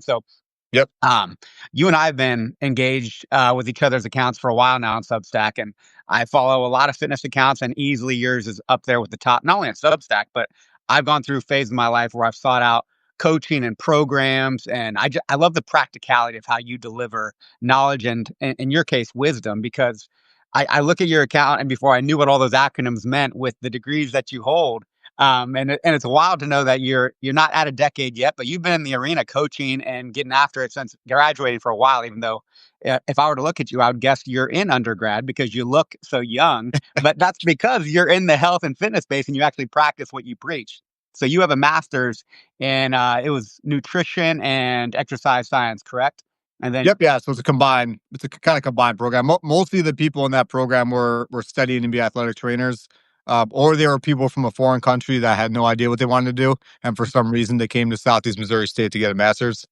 So, Yep. um, you and I have been engaged with each other's accounts for a while now on Substack, and I follow a lot of fitness accounts, and easily yours is up there with the top, not only on Substack, but I've gone through phases of my life where I've sought out coaching and programs, and I love the practicality of how you deliver knowledge and, in your case, wisdom, because I look at your account, and before I knew what all those acronyms meant with the degrees that you hold, and it's wild to know that you're not at a decade yet, but you've been in the arena coaching and getting after it since graduating for a while. Even though, if I were to look at you, I would guess you're in undergrad because you look so young. But that's because you're in the health and fitness space and you actually practice what you preach. So you have a master's in it was nutrition and exercise science, correct? And then Yep. Yeah. So it's a kind of combined program. Mostly the people in that program were studying to be athletic trainers, or they were people from a foreign country that had no idea what they wanted to do. And for some reason, they came to Southeast Missouri State to get a master's.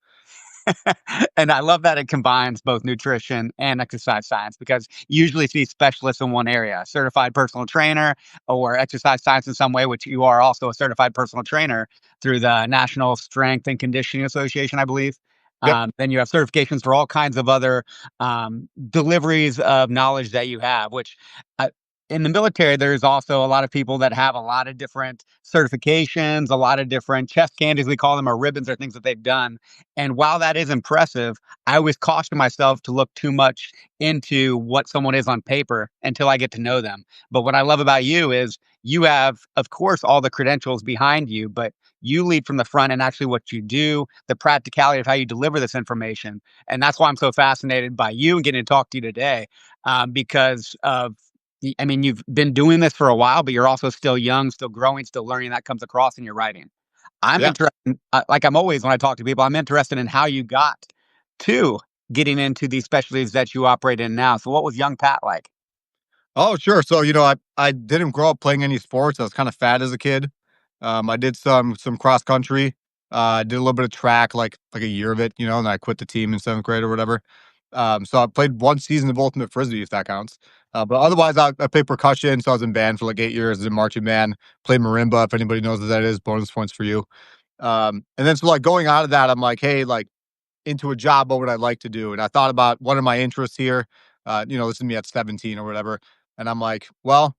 and I love that it combines both nutrition and exercise science because you usually see specialists in one area, a certified personal trainer or exercise science in some way, which you are also a certified personal trainer through the National Strength and Conditioning Association, I believe. Yep. Then you have certifications for all kinds of other deliveries of knowledge that you have, which uh, in the military, there's also a lot of people that have a lot of different certifications, a lot of different chest candies, we call them, or ribbons, or things that they've done. And while that is impressive, I always caution myself to look too much into what someone is on paper until I get to know them. But what I love about you is you have, of course, all the credentials behind you, but you lead from the front and actually what you do, the practicality of how you deliver this information. And that's why I'm so fascinated by you and getting to talk to you today, because of I mean, you've been doing this for a while, but you're also still young, still growing, still learning. That comes across in your writing. I'm Yeah. interested, like I'm always when I talk to people, I'm interested in how you got to getting into these specialties that you operate in now. So, what was young Pat like? Oh, sure. So, I didn't grow up playing any sports. I was kind of fat as a kid. I did some cross country. I did a little bit of track, like a year of it, and I quit the team in seventh grade or whatever. So I played one season of ultimate frisbee, if that counts. But otherwise, I played percussion. So I was in band for like 8 years. I did marching band, played marimba. If anybody knows what that is, bonus points for you. And then so like going out of that, I'm like, hey, like into a job, what would I like to do? And I thought about what are my interests here. This is me at 17 or whatever. And I'm like, well,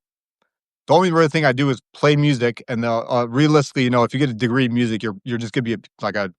the only real thing I do is play music, and realistically, if you get a degree in music, you're just gonna be like a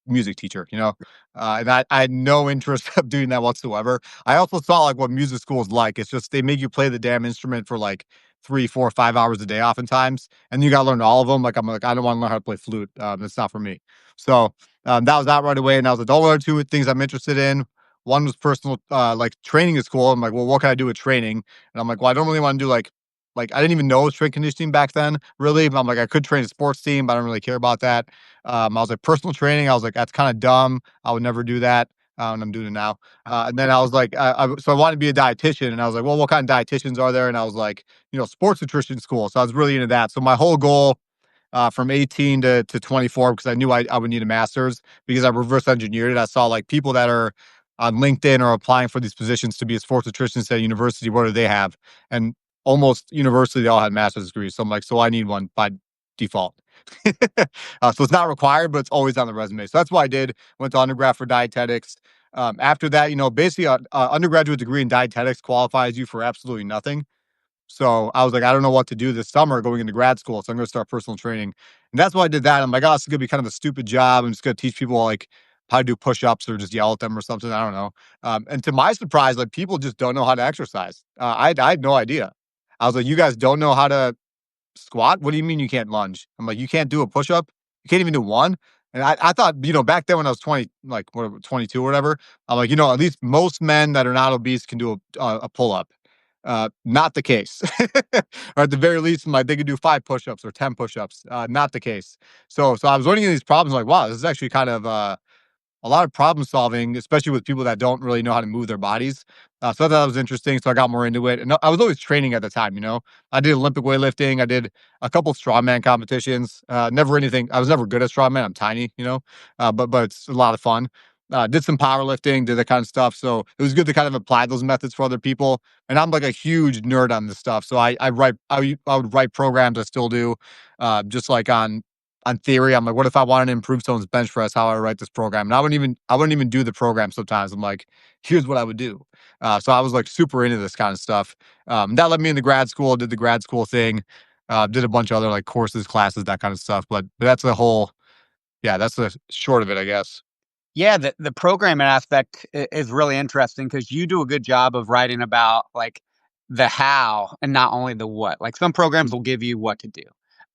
music teacher, and I had no interest of doing that whatsoever. I also saw like what music school is like. It's just they make you play the damn instrument for like 3, 4, 5 hours a day, oftentimes, and you got to learn all of them. Like I'm like I don't want to learn how to play flute. It's not for me. So that was out right away, and I was like, the only other two things I'm interested in. One was personal, like training is cool. I'm like, well, what can I do with training? And I'm like, well, I don't really want to do like I didn't even know it was strength conditioning back then, really. I'm like, I could train a sports team, but I don't really care about that. I was like, personal training. I was like, that's kind of dumb. I would never do that. And I'm doing it now. And then I was like, so I wanted to be a dietitian, and I was like, well, what kind of dietitians are there? And I was like, sports nutrition school. So I was really into that. So my whole goal from 18 to 24, because I knew I would need a master's because I reverse engineered it. I saw like people that are on LinkedIn or applying for these positions to be a sports nutritionist at a university. What do they have? And almost universally, they all had master's degrees. So I'm like, so I need one by default. So it's not required, but it's always on the resume. So that's what I did. Went to undergrad for dietetics. After that, basically, a undergraduate degree in dietetics qualifies you for absolutely nothing. So I was like, I don't know what to do this summer going into grad school. So I'm going to start personal training. And that's why I did that. I'm like, oh, this is going to be kind of a stupid job. I'm just going to teach people like how to do push ups or just yell at them or something. I don't know. And to my surprise, like people just don't know how to exercise. I had no idea. I was like, you guys don't know how to squat? What do you mean you can't lunge? I'm like, you can't do a push up? You can't even do one? And I thought, back then when I was 20, like whatever, 22 or whatever, I'm like, at least most men that are not obese can do a pull up. Not the case. Or at the very least, like they could do 5 push-ups or 10 push-ups. Not the case. So I was running into these problems like, wow, this is actually kind of a lot of problem solving, especially with people that don't really know how to move their bodies. So I thought that was interesting. So I got more into it. And I was always training at the time, I did Olympic weightlifting. I did a couple strongman competitions. Never anything. I was never good at strongman. I'm tiny, but it's a lot of fun. Did some powerlifting, did that kind of stuff. So it was good to kind of apply those methods for other people. And I'm like a huge nerd on this stuff. So I would write programs. I still do, just like on on theory. I'm like, what if I wanted to improve someone's bench press? How I write this program? And I wouldn't even do the program sometimes. I'm like, here's what I would do. So I was like super into this kind of stuff. That led me into grad school. Did the grad school thing. Did a bunch of other like courses, classes, that kind of stuff. But that's the whole. Yeah, that's the short of it, I guess. Yeah, the programming aspect is really interesting because you do a good job of writing about like the how and not only the what. Like some programs Mm. will give you what to do.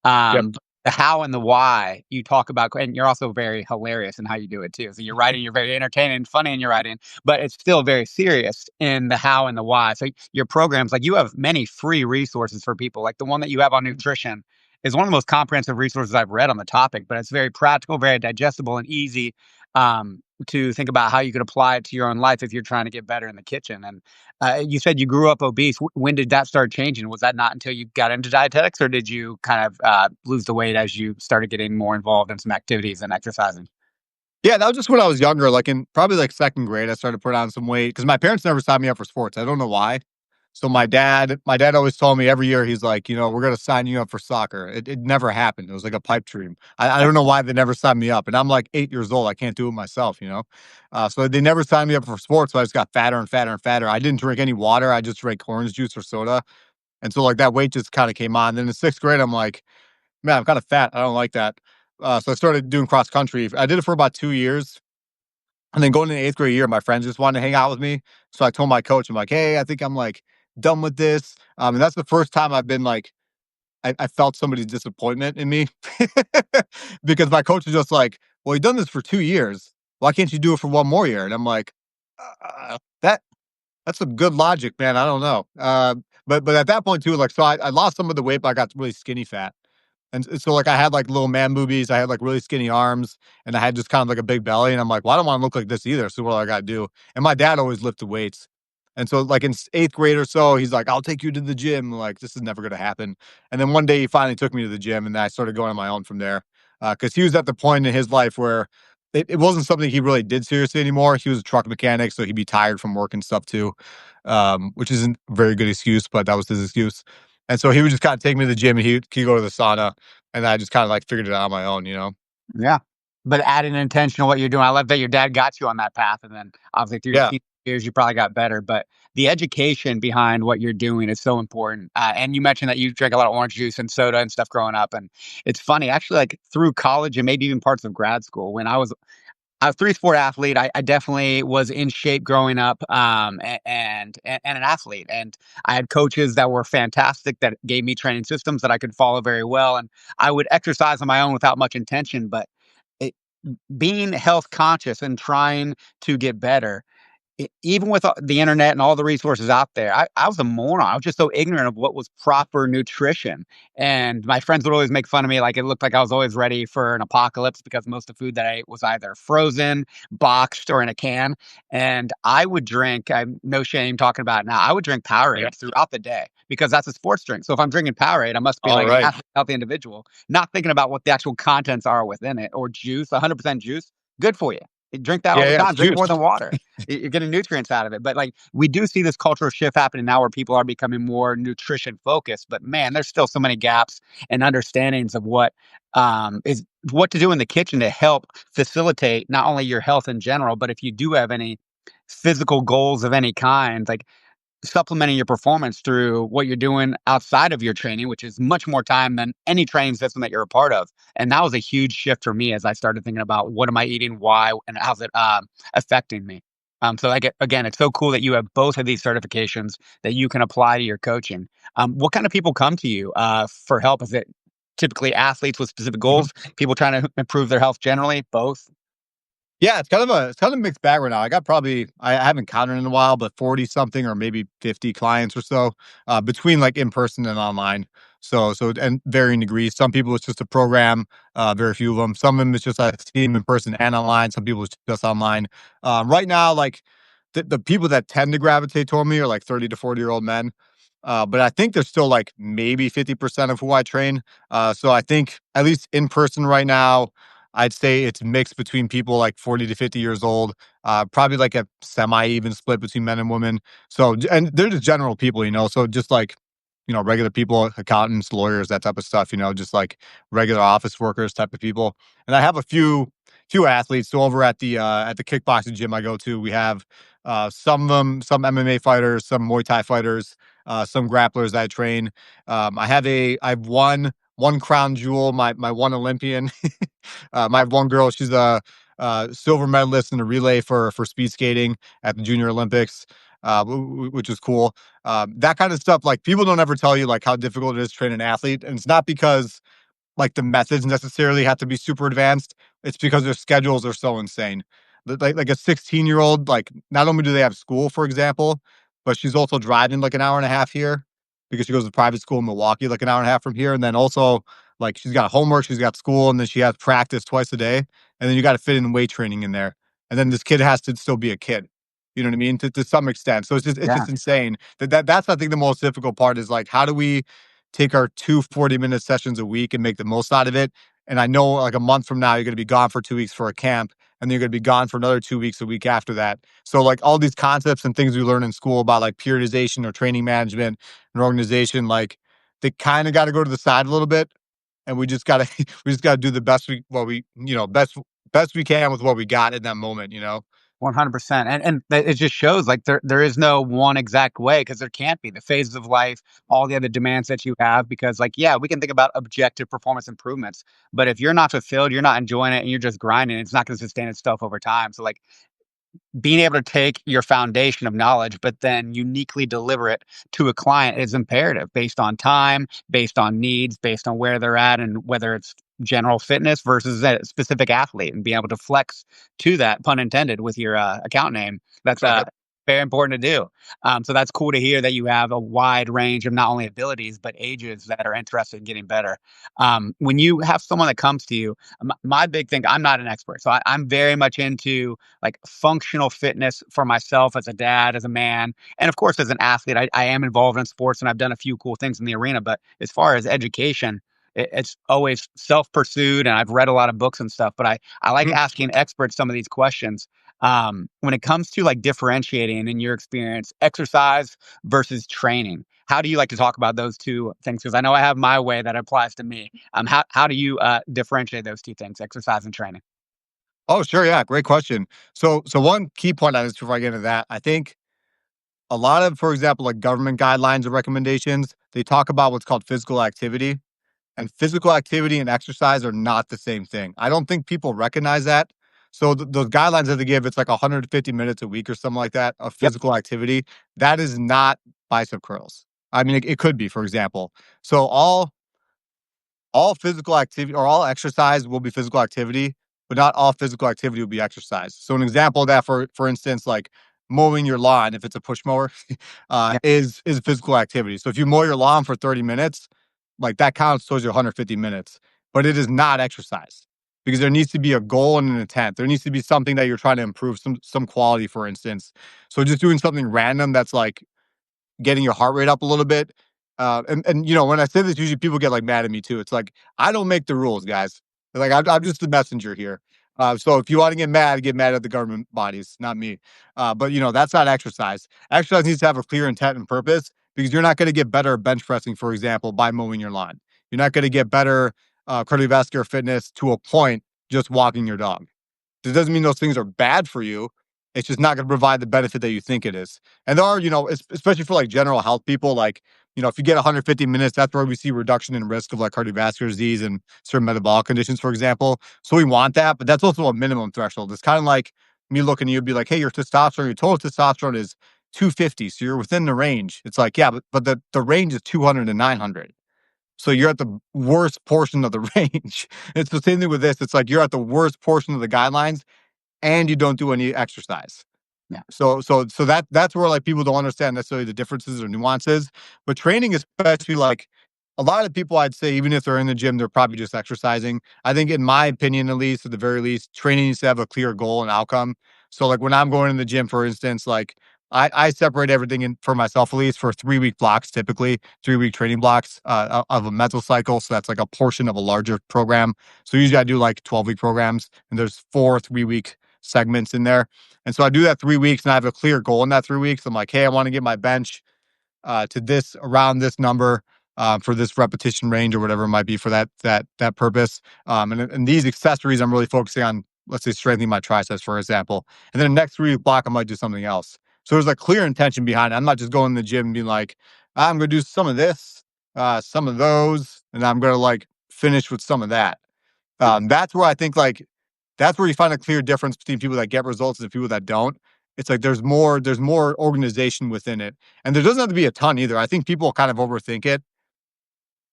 Yep. But the how and the why you talk about, and you're also very hilarious in how you do it too. So you're writing, you're very entertaining and funny in your writing, but it's still very serious in the how and the why. So your programs, like you have many free resources for people. Like the one that you have on nutrition is one of the most comprehensive resources I've read on the topic, but it's very practical, very digestible, and easy to think about how you could apply it to your own life if you're trying to get better in the kitchen. And you said you grew up obese. When did that start changing? Was that not until you got into dietetics, or did you kind of lose the weight as you started getting more involved in some activities and exercising? Yeah, that was just when I was younger, like in probably like second grade, I started to put on some weight because my parents never signed me up for sports. I don't know why. So my dad always told me every year, he's like, we're gonna sign you up for soccer. It never happened. It was like a pipe dream. I don't know why they never signed me up. And I'm like 8 years old. I can't do it myself. So they never signed me up for sports. So I just got fatter and fatter and fatter. I didn't drink any water. I just drank orange juice or soda. And so like that weight just kind of came on. Then in sixth grade, I'm like, man, I'm kind of fat. I don't like that. So I started doing cross country. I did it for about 2 years. And then going into the eighth grade year, my friends just wanted to hang out with me. So I told my coach, I'm like, hey, I think I'm like done with this. And that's the first time I've been like, I felt somebody's disappointment in me because my coach was just like, well, you've done this for 2 years. Why can't you do it for one more year? And I'm like, that's some good logic, man. I don't know. But at that point too, like, so I lost some of the weight, but I got really skinny fat. And so, like, I had, like, little man boobies, I had, like, really skinny arms, and I had just kind of, like, a big belly, and I'm like, "Well, I don't wanna look like this either, so what do I gotta do?" And my dad always lifted weights. And so, like, in 8th grade or so, he's like, "I'll take you to the gym." Like, "This is never gonna happen." And then one day, he finally took me to the gym, and then I started going on my own from there. Because he was at the point in his life where it wasn't something he really did seriously anymore. He was a truck mechanic, so he'd be tired from work and stuff too, which isn't a very good excuse, but that was his excuse. And so he would just kinda take me to the gym, and he'd go to the sauna, and I just kinda, like, figured it out on my own. Yeah. But adding intention to what you're doing. I love that your dad got you on that path. And then obviously through your Yeah. teen years, you probably got better. But the education behind what you're doing is so important. And you mentioned that you drank a lot of orange juice and soda and stuff growing up. And it's funny, actually, like through college and maybe even parts of grad school, when I was a three-sport athlete. I definitely was in shape growing up, and an athlete. And I had coaches that were fantastic that gave me training systems that I could follow very well. And I would exercise on my own without much intention. But it, being health conscious and trying to get better, even with the internet and all the resources out there, I was a moron. I was just so ignorant of what was proper nutrition. And my friends would always make fun of me. Like it looked like I was always ready for an apocalypse because most of the food that I ate was either frozen, boxed, or in a can. And I would drink, I'm no shame talking about it now, I would drink Powerade throughout the day because that's a sports drink. So if I'm drinking Powerade, I must be like an Alright. healthy individual, not thinking about what the actual contents are within it. Or juice, 100% juice, good for you. Drink that all Yeah, the yeah, it's time. Drink juice. more than water. You're getting nutrients out of it. But like we do see this cultural shift happening now where people are becoming more nutrition focused. But man, there's still so many gaps and understandings of is what to do in the kitchen to help facilitate not only your health in general, but if you do have any physical goals of any kind, like supplementing your performance through what you're doing outside of your training, which is much more time than any training system that you're a part of. And that was a huge shift for me as I started thinking about what am I eating, why, and how's it affecting me. So again, it's so cool that you have both of these certifications that you can apply to your coaching. What kind of people come to you for help? Is it typically athletes with specific Mhm. goals, people trying to improve their health generally, both? Yeah, it's kind of a mixed bag right now. I got probably I haven't counted in a while, but 40 something or maybe 50 clients or so, between like in person and online. So and varying degrees. Some people it's just a program, very few of them. Some of them it's just I see them in person and online. Some people it's just online. Right now, like the people that tend to gravitate toward me are like 30 to 40-year-old men. But I think there's still like maybe 50% of who I train. So I think at least in person right now, I'd say it's mixed between people like 40 to 50 years old, probably like a semi even split between men and women. So, and they're just general people. So just like regular people, accountants, lawyers, that type of stuff, just like regular office workers type of people. And I have a few athletes. So over at the kickboxing gym I go to, we have some of them, some MMA fighters, some Muay Thai fighters, some grapplers that I train. I have one crown jewel, my one Olympian. My one girl, she's a silver medalist in a relay for speed skating at the Junior Olympics, which is cool. That kind of stuff, like people don't ever tell you like how difficult it is to train an athlete, and it's not because like the methods necessarily have to be super advanced. It's because their schedules are so insane. Like a 16-year-old, like not only do they have school, for example, but she's also driving like an hour and a half here because she goes to private school in Milwaukee, like an hour and a half from here. And then also like she's got homework, she's got school, and then she has practice twice a day. And then you got to fit in weight training in there. And then this kid has to still be a kid. You know what I mean? To some extent. So it's Yeah. just insane. That's I think the most difficult part is like how do we take our 2 40-minute sessions a week and make the most out of it. And I know like a month from now, you're going to be gone for 2 weeks for a camp, and then you're going to be gone for another 2 weeks a week after that. So like all these concepts and things we learn in school about like periodization or training management and organization, like they kind of got to go to the side a little bit. And we just gotta we just gotta do the best best we can with what we got in that moment. 100%. It just shows like there is no one exact way because there can't be the phases of life, all the other demands that you have. Because like, yeah, we can think about objective performance improvements, but if you're not fulfilled, you're not enjoying it, and you're just grinding, it's not going to sustain itself over time. So like being able to take your foundation of knowledge, but then uniquely deliver it to a client is imperative based on time, based on needs, based on where they're at, and whether it's general fitness versus a specific athlete, and being able to flex to that, pun intended, with your account name. That's very important to do. So that's cool to hear that you have a wide range of not only abilities, but ages that are interested in getting better. When you have someone that comes to you, my big thing, I'm not an expert. So I'm very much into like functional fitness for myself as a dad, as a man, and of course as an athlete. I am involved in sports and I've done a few cool things in the arena. But as far as education, it's always self-pursued, and I've read a lot of books and stuff. But I like Mhm. asking experts some of these questions. When it comes to like differentiating in your experience, exercise versus training, how do you like to talk about those two things? Because I know I have my way that applies to me. How do you differentiate those two things, exercise and training? Oh, sure, yeah, great question. So one key point on this before I get into that, I think a lot of, for example, like government guidelines or recommendations, they talk about what's called physical activity. And physical activity and exercise are not the same thing. I don't think people recognize that. So those guidelines that they give, it's like 150 minutes a week or something like that of Yep. physical activity. That is not bicep curls. I mean, it could be, for example. So all physical activity or all exercise will be physical activity, but not all physical activity will be exercise. So an example of that, for instance, like mowing your lawn, if it's a push mower, Yeah. is physical activity. So if you mow your lawn for 30 minutes, like that counts towards your 150 minutes, but it is not exercise because there needs to be a goal and an intent. There needs to be something that you're trying to improve, some quality, for instance. So just doing something random that's like getting your heart rate up a little bit. And when I say this, usually people get like mad at me too. It's like I don't make the rules, guys. Like I'm just the messenger here. So if you want to get mad at the government bodies, not me. But that's not exercise. Exercise needs to have a clear intent and purpose because you're not going to get better at bench pressing, for example, by mowing your lawn. You're not going to get better cardiovascular fitness to a point just walking your dog. It doesn't mean those things are bad for you. It's just not going to provide the benefit that you think it is. And there are, especially for like general health people, like, if you get 150 minutes, that's where we see reduction in risk of like cardiovascular disease and certain metabolic conditions, for example. So we want that, but that's also a minimum threshold. It's kind of like me looking at you and be like, hey, your testosterone, your total testosterone is 250. So you're within the range. It's like, yeah, but the range is 200 to 900. So you're at the worst portion of the range. It's the same thing with this. It's like you're at the worst portion of the guidelines and you don't do any exercise. Yeah. So that's where like people don't understand necessarily the differences or nuances. But training, especially like a lot of people, I'd say, even if they're in the gym, they're probably just exercising. I think, in my opinion, at least, at the very least, training needs to have a clear goal and outcome. So, like when I'm going in the gym, for instance, like I separate everything in for myself, at least for 3 week blocks, typically 3 week training blocks of a mental cycle. So that's like a portion of a larger program. So usually I do like 12-week programs, and there's 4 3 week segments in there. And so I do that 3 weeks and I have a clear goal in that 3 weeks. I'm like, hey, I want to get my bench to this around this number for this repetition range or whatever it might be for that purpose. And these accessories, I'm really focusing on, let's say, strengthening my triceps, for example. And then the next 3 week block, I might do something else. So there's a clear intention behind it. I'm not just going to the gym and being like, I'm going to do some of this, some of those, and I'm going to like finish with some of that. That's where I think like that's where you find a clear difference between people that get results and people that don't. It's like there's more organization within it. And there doesn't have to be a ton either. I think people kind of overthink it,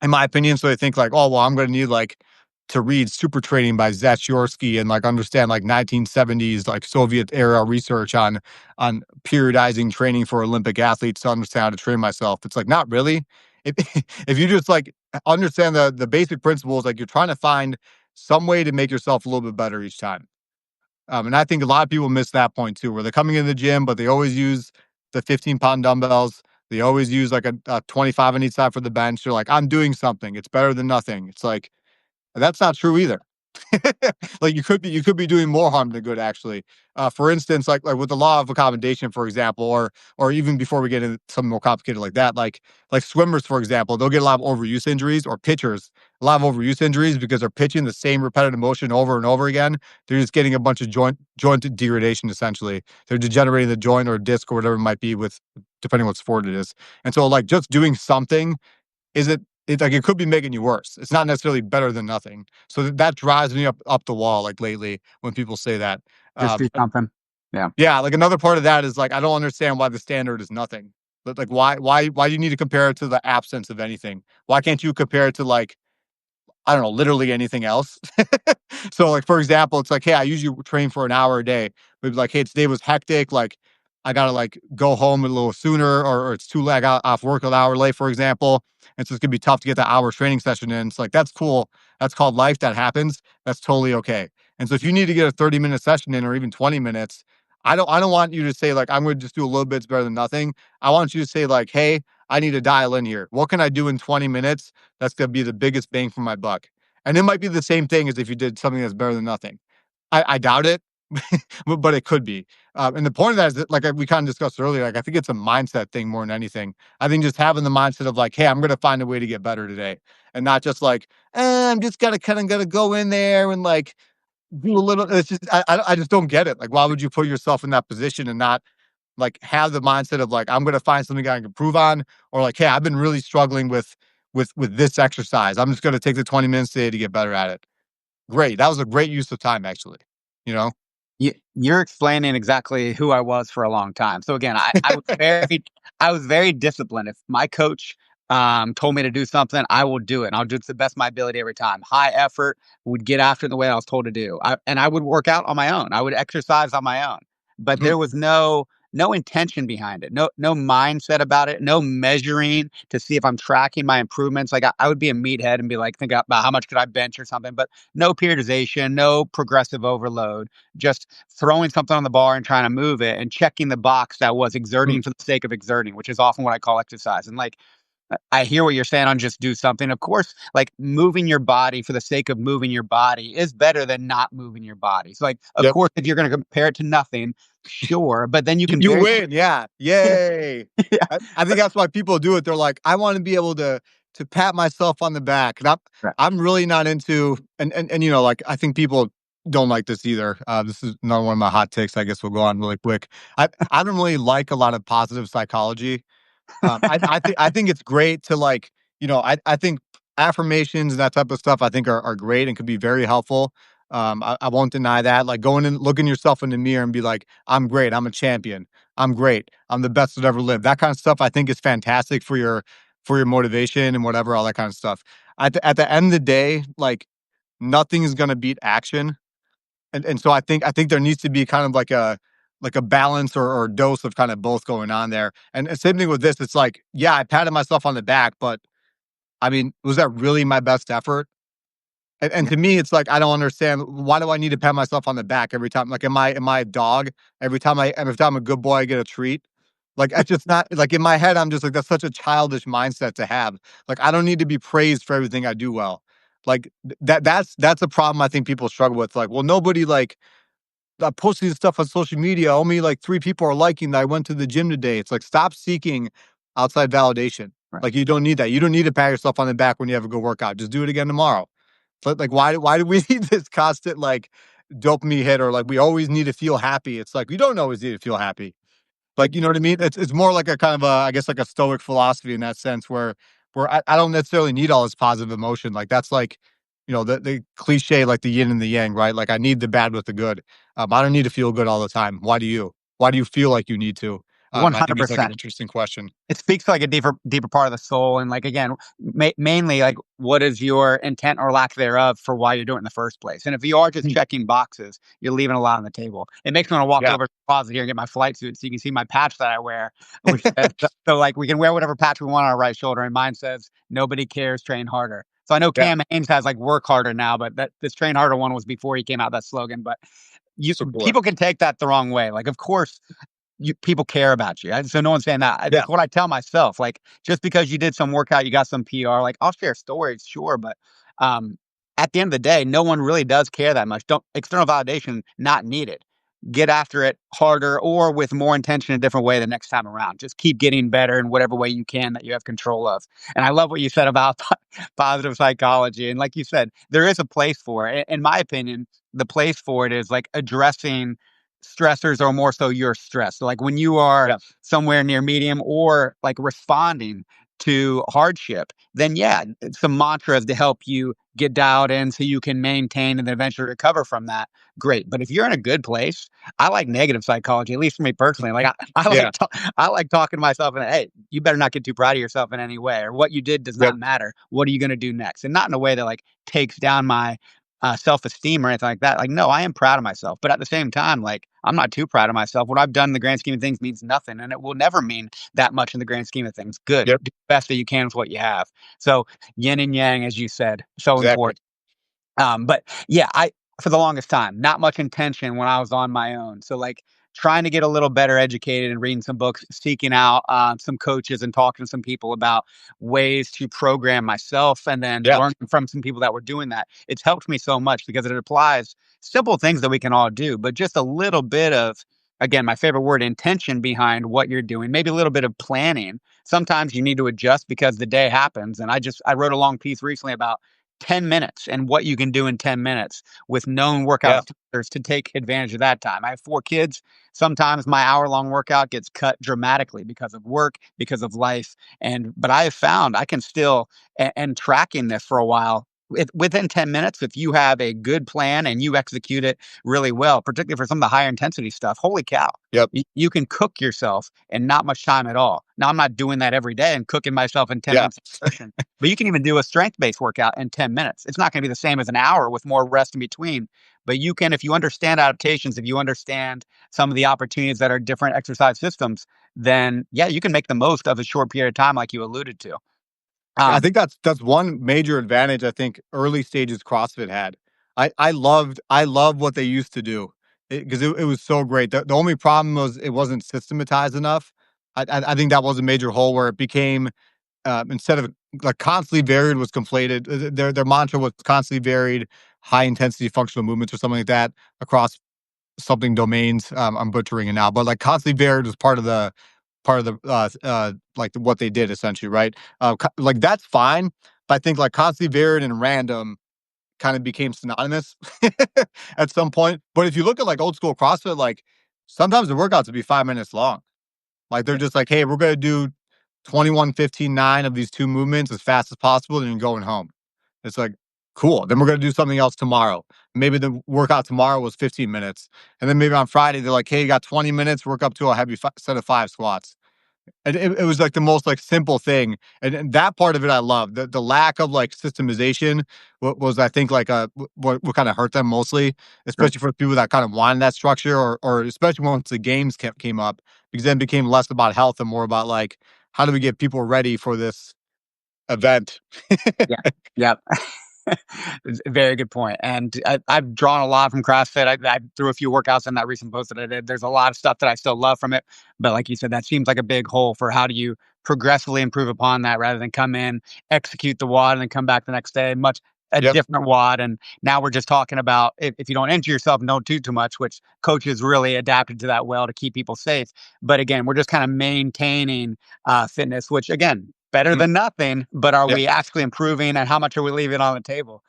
in my opinion. So they think like, oh well, I'm gonna need like to read Super Training by Zatsyorsky and like understand like 1970s like Soviet era research on periodizing training for Olympic athletes to understand how to train myself. It's like not really. If if you just like understand the basic principles, like you're trying to find some way to make yourself a little bit better each time. And I think a lot of people miss that point too, where they're coming in the gym, but they always use the 15-pound dumbbells. They always use like a 25 on each side for the bench. They're like, I'm doing something. It's better than nothing. It's like, that's not true either. Like you could be doing more harm than good actually. For instance, like with the law of accommodation, for example, or even before we get into something more complicated like that, like swimmers, for example, they'll get a lot of overuse injuries, or pitchers, a lot of overuse injuries because they're pitching the same repetitive motion over and over again. They're just getting a bunch of joint degradation essentially. They're degenerating the joint or disc or whatever it might be with depending what sport it is. And so like just doing something is it like it could be making you worse. It's not necessarily better than nothing. So that drives me up the wall like lately when people say that. Just Uh, do something. Yeah. yeah, like another part of that is like I don't understand why the standard is nothing. But like why do you need to compare it to the absence of anything? Why can't you compare it to like I don't know, literally anything else. So, like, for example, it's like, hey, I usually train for an hour a day. Maybe like, hey, today was hectic. Like, I gotta like go home a little sooner, or it's too late. I got off work an hour late, for example. And so it's gonna be tough to get that hour training session in. It's like that's cool. That's called life. That happens. That's totally okay. And so if you need to get a 30-minute session in, or even 20 minutes, I don't want you to say like I'm gonna just do a little bit, it's better than nothing. I want you to say like, hey, I need to dial in here. What can I do in 20 minutes that's going to be the biggest bang for my buck? And it might be the same thing as if you did something that's better than nothing. I doubt it, but it could be. And the point of that is that, like we kind of discussed earlier, like I think it's a mindset thing more than anything. I think just having the mindset of like, hey, I'm going to find a way to get better today, and not just like, I'm just gonna kind of gonna go in there and like do a little. It's just I just don't get it. Like, why would you put yourself in that position and not like have the mindset of like I'm gonna find something I can improve on, or like, hey, I've been really struggling with this exercise. I'm just gonna take the 20 minutes today to get better at it. Great. That was a great use of time actually. You know? You're explaining exactly who I was for a long time. So again, I was very disciplined. If my coach told me to do something, I will do it. And I'll do it to the best of my ability every time. High effort, would get after it the way I was told to do. And I would work out on my own. I would exercise on my own. But Mhm. there was no intention behind it. No mindset about it. No measuring to see if I'm tracking my improvements. Like I would be a meathead and be like, think about how much could I bench or something, but no periodization, no progressive overload, just throwing something on the bar and trying to move it and checking the box that was Mm. exerting for the sake of exerting, which is often what I call exercise. And like, I hear what you're saying on just do something. Of course, like moving your body for the sake of moving your body is better than not moving your body. So, like, of Yep. course, if you're going to compare it to nothing, sure, but then you You, can you very win. Yeah. Yay. yeah, I think that's why people do it. They're like, I want to be able to pat myself on the back. And right. I'm really not into and you know, like I think people don't like this either. This is another one of my hot takes. I guess we'll go on really quick. I don't really like a lot of positive psychology. I think it's great to like, I think affirmations and that type of stuff I think are great and could be very helpful. I won't deny that. Like going and looking yourself in the mirror and be like, I'm great, I'm a champion, I'm great, I'm the best that ever lived. That kind of stuff I think is fantastic for your motivation and whatever, all that kind of stuff. At the end of the day, like nothing is gonna beat action. And so I think there needs to be kind of like a balance or dose of kind of both going on there. And same thing with this. It's like, yeah, I patted myself on the back, but I mean, was that really my best effort? And Yeah. to me, it's like I don't understand why do I need to pat myself on the back every time? Like, am I a dog? Every time I'm a good boy, I get a treat. Like, I just not like in my head, I'm just like that's such a childish mindset to have. Like, I don't need to be praised for everything I do well. Like that's a problem I think people struggle with. Like, well, nobody like posting this stuff on social media. Only like 3 people are liking that I went to the gym today. It's like stop seeking outside validation. Right. Like, you don't need that. You don't need to pat yourself on the back when you have a good workout. Just do it again tomorrow. But, like, why do we need this constant, like, dopamine hit, or, like, we always need to feel happy? It's like, we don't always need to feel happy. It, Like, you know what I mean? It's more like a kind of a, I guess, like a stoic philosophy in that sense, where I don't necessarily need all this positive emotion. Like, that's like, the cliche, like the yin and the yang, right? Like, I need the bad with the good. I don't need to feel good all the time. Why do you? Why do you feel like you need to? I think it's like an 100%. interesting question. It speaks to like a deeper part of the soul, and like again, mainly like what is your intent or lack thereof for why you're doing it in the first place. And if you are just Mm. checking boxes, you're leaving a lot on the table. It makes me want to walk Yeah. over to the closet here and get my flight suit so you can see my patch that I wear, which says, so like we can wear whatever patch we want on our right shoulder, and mine says nobody cares, train harder. So I know Yeah. Cam Hanes has like work harder now, but that this train harder one was before he came out with that slogan. But you So cool. people can take that the wrong way. Like, of course, people care about you. So no one's saying that. Yeah. It's what I tell myself. Like, just because you did some workout, you got some PR. Like, I'll share stories, sure, but um, at the end of the day, no one really does care that much. Don't external validation not needed. Get after it harder or with more intention in a different way the next time around. Just keep getting better in whatever way you can that you have control of. And I love what you said about positive psychology. And like you said, there is a place for it. In my opinion, the place for it is like addressing stressors or more so your stress. So like when you are Yeah. somewhere near medium or like responding to hardship, then yeah, some mantras to help you get dialed in so you can maintain and then eventually recover from that. Great. But if you're in a good place, I like negative psychology, at least for me personally. Like I Yeah. like I like talking to myself and hey, you better not get too proud of yourself in any way, or what you did does Yep. not matter. What are you going to do next? And not in a way that like takes down my self-esteem or anything like that. Like, no, I am proud of myself, but at the same time, like, I'm not too proud of myself. What I've done in the grand scheme of things means nothing, and it will never mean that much in the grand scheme of things. Good, Yep. do the best that you can with what you have. So, yin and yang, as you said, so Exactly. important. But yeah, I for the longest time, not much intention when I was on my own. So like trying to get a little better educated and reading some books, seeking out some coaches and talking to some people about ways to program myself, and then Yeah. learning from some people that were doing that. It's helped me so much because it applies simple things that we can all do, but just a little bit of, again, my favorite word, intention behind what you're doing, maybe a little bit of planning. Sometimes you need to adjust because the day happens. And I wrote a long piece recently about 10 minutes and what you can do in 10 minutes with known workout Yeah. instructors to take advantage of that time. I have 4 kids. Sometimes my hour-long workout gets cut dramatically because of work, because of life. But I have found I can still, and tracking this for a while, within 10 minutes, if you have a good plan and you execute it really well, particularly for some of the higher intensity stuff, holy cow, Yep. you can cook yourself in not much time at all. Now, I'm not doing that every day and cooking myself in 10 Yeah. minutes of nutrition, but you can even do a strength-based workout in 10 minutes. It's not gonna be the same as an hour with more rest in between, but you can, if you understand adaptations, if you understand some of the opportunities that are different exercise systems, then yeah, you can make the most of a short period of time like you alluded to. Yeah, I Um, think that's one major advantage I think early stages CrossFit had. I love what they used to do because it was so great. The only problem was it wasn't systematized enough. I think that was a major hole where it became instead of like constantly varied was conflated. Their mantra was constantly varied, high intensity functional movements or something like that across something domains. I'm butchering it now, but like constantly varied was part of the like what they did essentially, right? Like that's fine, but I think like constantly varied and random kind of became synonymous at some point. But if you look at like old school CrossFit, like sometimes the workouts would be 5 minutes long. Like they're yeah, just like, hey, we're gonna do 21, 15, 9 of these two movements as fast as possible, and you're going home. It's like, cool. Then we're gonna do something else tomorrow. Maybe the workout tomorrow was 15 minutes. And then maybe on Friday, they're like, hey, you got 20 minutes, work up to a heavy set of 5 squats. And it was like the most like simple thing, and that part of it I love. The lack of like systemization was I think like what kind of hurt them mostly, sure. especially for people that kind of wanted that structure, or especially once the games came up, because then it became less about health and more about like how do we get people ready for this event. Yeah. Yep. It's a very good point. And I've drawn a lot from CrossFit. I threw a few workouts in that recent post that I did. There's a lot of stuff that I still love from it. But like you said, that seems like a big hole for how do you progressively improve upon that rather than come in, execute the WOD, and then come back the next day. a Yep. different wad. And now we're just talking about if you don't injure yourself and don't do too much, which coaches really adapted to that well to keep people safe. But again, we're just kind of maintaining fitness, which again, better Mhm. than nothing. But are Yeah. we actually improving, and how much are we leaving on the table?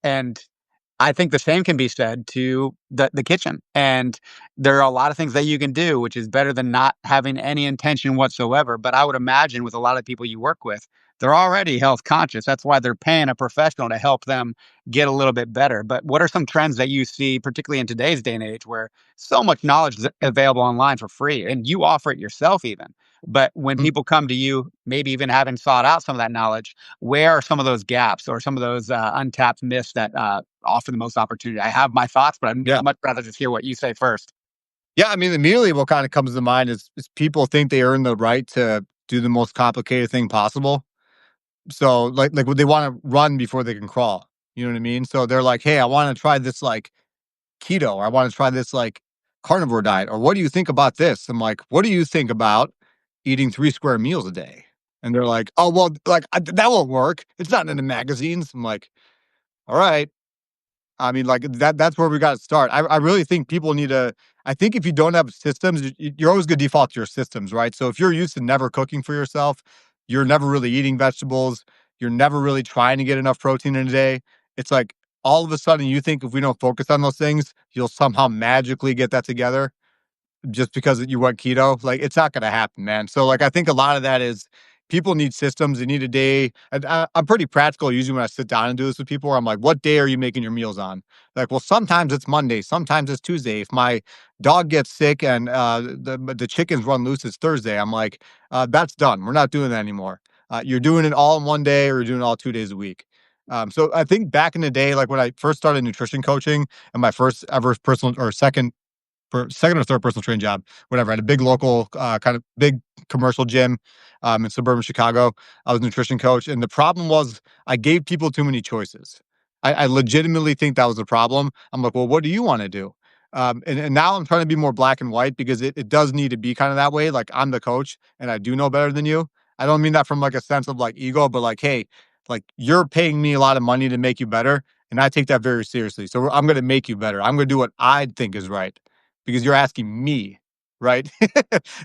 And I think the same can be said to the kitchen, and there are a lot of things that you can do, which is better than not having any intention whatsoever. But I would imagine with a lot of people you work with, they're already health conscious. That's why they're paying a professional to help them get a little bit better. But what are some trends that you see, particularly in today's day and age, where so much knowledge is available online for free, and you offer it yourself even? But when Mm. people come to you, maybe even having sought out some of that knowledge, where are some of those gaps or some of those untapped myths that offer the most opportunity? I have my thoughts, but I'd Yeah. much rather just hear what you say first. Yeah, I mean, immediately what kinda comes to mind is people think they earn the right to do the most complicated thing possible. So, like, when they wanna run before they can crawl, you know what I mean? So they're like, "Hey, I wanna try this, like, keto, or I wanna try this, like, carnivore diet, or what do you think about this?" I'm like, "What do you think about eating 3 square meals a day?" And they're like, "Oh, well, like, that won't work. It's not in the magazines." I'm like, "Alright." I mean, like, that's where we gotta start. I really think people need to. I think if you don't have systems, you're always gonna default to your systems, right? So if you're used to never cooking for yourself, you're never really eating vegetables, you're never really trying to get enough protein in a day, it's like, all of a sudden, you think if we don't focus on those things, you'll somehow magically get that together just because you went keto. Like, it's not gonna happen, man. So, like, I think a lot of that is people need systems. They need a day. And I'm pretty practical usually when I sit down and do this with people. Where I'm like, "What day are you making your meals on?" Like, well, sometimes it's Monday, sometimes it's Tuesday. If my dog gets sick and the chickens run loose, it's Thursday. I'm like, "That's done. We're not doing that anymore. You're doing it all in one day, or you're doing it all 2 days a week." So I think back in the day, like when I first started nutrition coaching, and my first ever personal or second or third personal training job, whatever, at a big local, kind of big commercial gym, in suburban Chicago. I was a nutrition coach, and the problem was I gave people too many choices. I legitimately think that was the problem. I'm like, well, what do you want to do? And now I'm trying to be more black and white because it does need to be kind of that way. Like, I'm the coach and I do know better than you. I don't mean that from like a sense of like ego, but like, hey, like, you're paying me a lot of money to make you better. And I take that very seriously. So I'm going to make you better. I'm going to do what I think is right because you're asking me, right?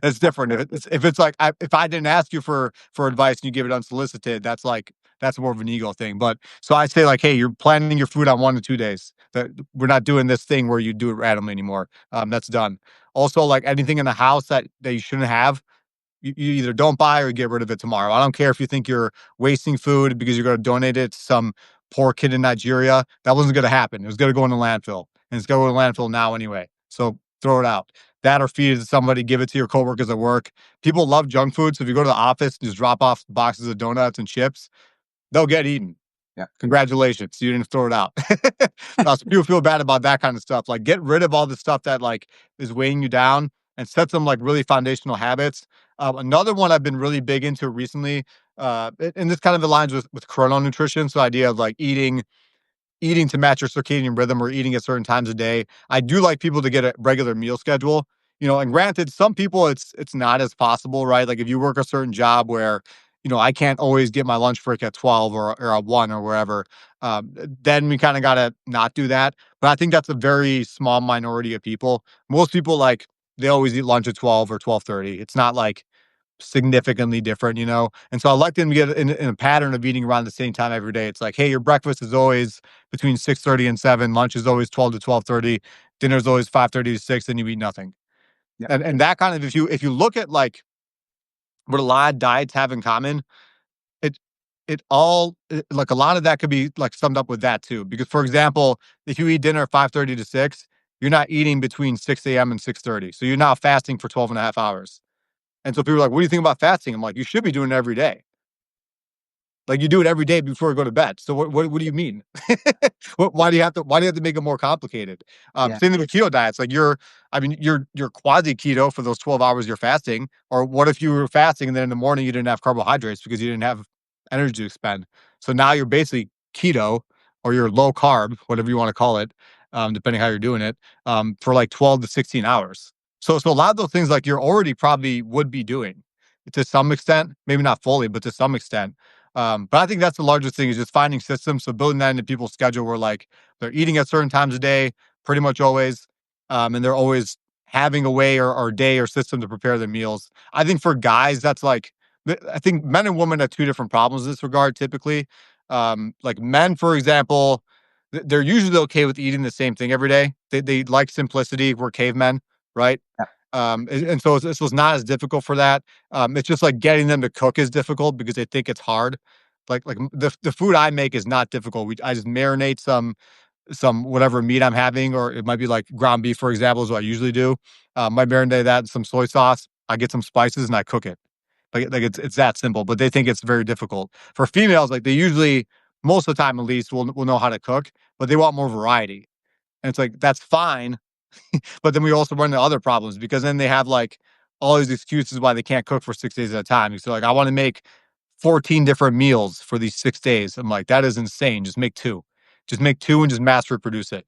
It's different. If it's like, if I didn't ask you for advice and you give it unsolicited, that's like, that's more of an ego thing. But so I say like, hey, you're planning your food on 1 to 2 days. That we're not doing this thing where you do it randomly anymore. That's done. Also, like, anything in the house that you shouldn't have, you either don't buy or get rid of it tomorrow. I don't care if you think you're wasting food because you're going to donate it to some poor kid in Nigeria. That wasn't going to happen. It was going to go in the landfill, and it's going to landfill now anyway. So throw it out. That, or feed it to somebody, give it to your coworkers at work. People love junk food. So if you go to the office, just drop off boxes of donuts and chips, they'll get eaten. Yeah. Congratulations, you didn't throw it out. So people feel bad about that kind of stuff. Like, get rid of all the stuff that, like, is weighing you down and set some, like, really foundational habits. Another one I've been really big into recently, and this kind of aligns with chrono nutrition. So idea of like eating to match your circadian rhythm or eating at certain times a day. I do like people to get a regular meal schedule. And granted, some people it's not as possible, right? Like, if you work a certain job where, I can't always get my lunch break at 12 or at 1 or wherever, then we kind of got to not do that. But I think that's a very small minority of people. Most people, like, they always eat lunch at 12 or 12:30. It's not like significantly different. And so I like them to get in a pattern of eating around the same time every day. It's like, hey, your breakfast is always between 6:30 and 7, lunch is always 12 to 12:30, dinner is always 5:30 to 6, and you eat nothing. Yeah. And that kind of, if you look at like what a lot of diets have in common, it like a lot of that could be like summed up with that too. Because, for example, if you eat dinner at 5:30 to 6, you're not eating between 6 a.m. and 6:30. So you're now fasting for 12 and a half hours. And so people are like, what do you think about fasting? I'm like, you should be doing it every day. Like, you do it every day before you go to bed. So what do you mean? Why do you have to make it more complicated? Yeah. Same thing with keto diets. Like, you're quasi keto for those 12 hours you're fasting. Or what if you were fasting and then in the morning you didn't have carbohydrates because you didn't have energy to expend? So now you're basically keto, or you're low carb, whatever you want to call it, depending how you're doing it, for like 12 to 16 hours. So a lot of those things, like, you're already probably would be doing to some extent, maybe not fully, but to some extent. But I think that's the largest thing is just finding systems. So building that into people's schedule where like they're eating at certain times a day, pretty much always, and they're always having a way or day or system to prepare their meals. I think for guys, that's like I think men and women have two different problems in this regard. Typically, like men, for example, they're usually okay with eating the same thing every day. They like simplicity. We're cavemen, right? And so it's not as difficult for that. It's just like getting them to cook is difficult because they think it's hard. The food I make is not difficult. I just marinate some whatever meat I'm having, or it might be like ground beef, for example, is what I usually do. I marinate that in some soy sauce. I get some spices and I cook it. Like it's that simple. But they think it's very difficult. For females, like they usually most of the time at least will know how to cook, but they want more variety. And it's like that's fine, but then we also run into other problems because then they have like all these excuses why they can't cook for 6 days at a time. So like, I want to make 14 different meals for these 6 days. I'm like, that is insane. Just make two. Just make two and just mass reproduce it.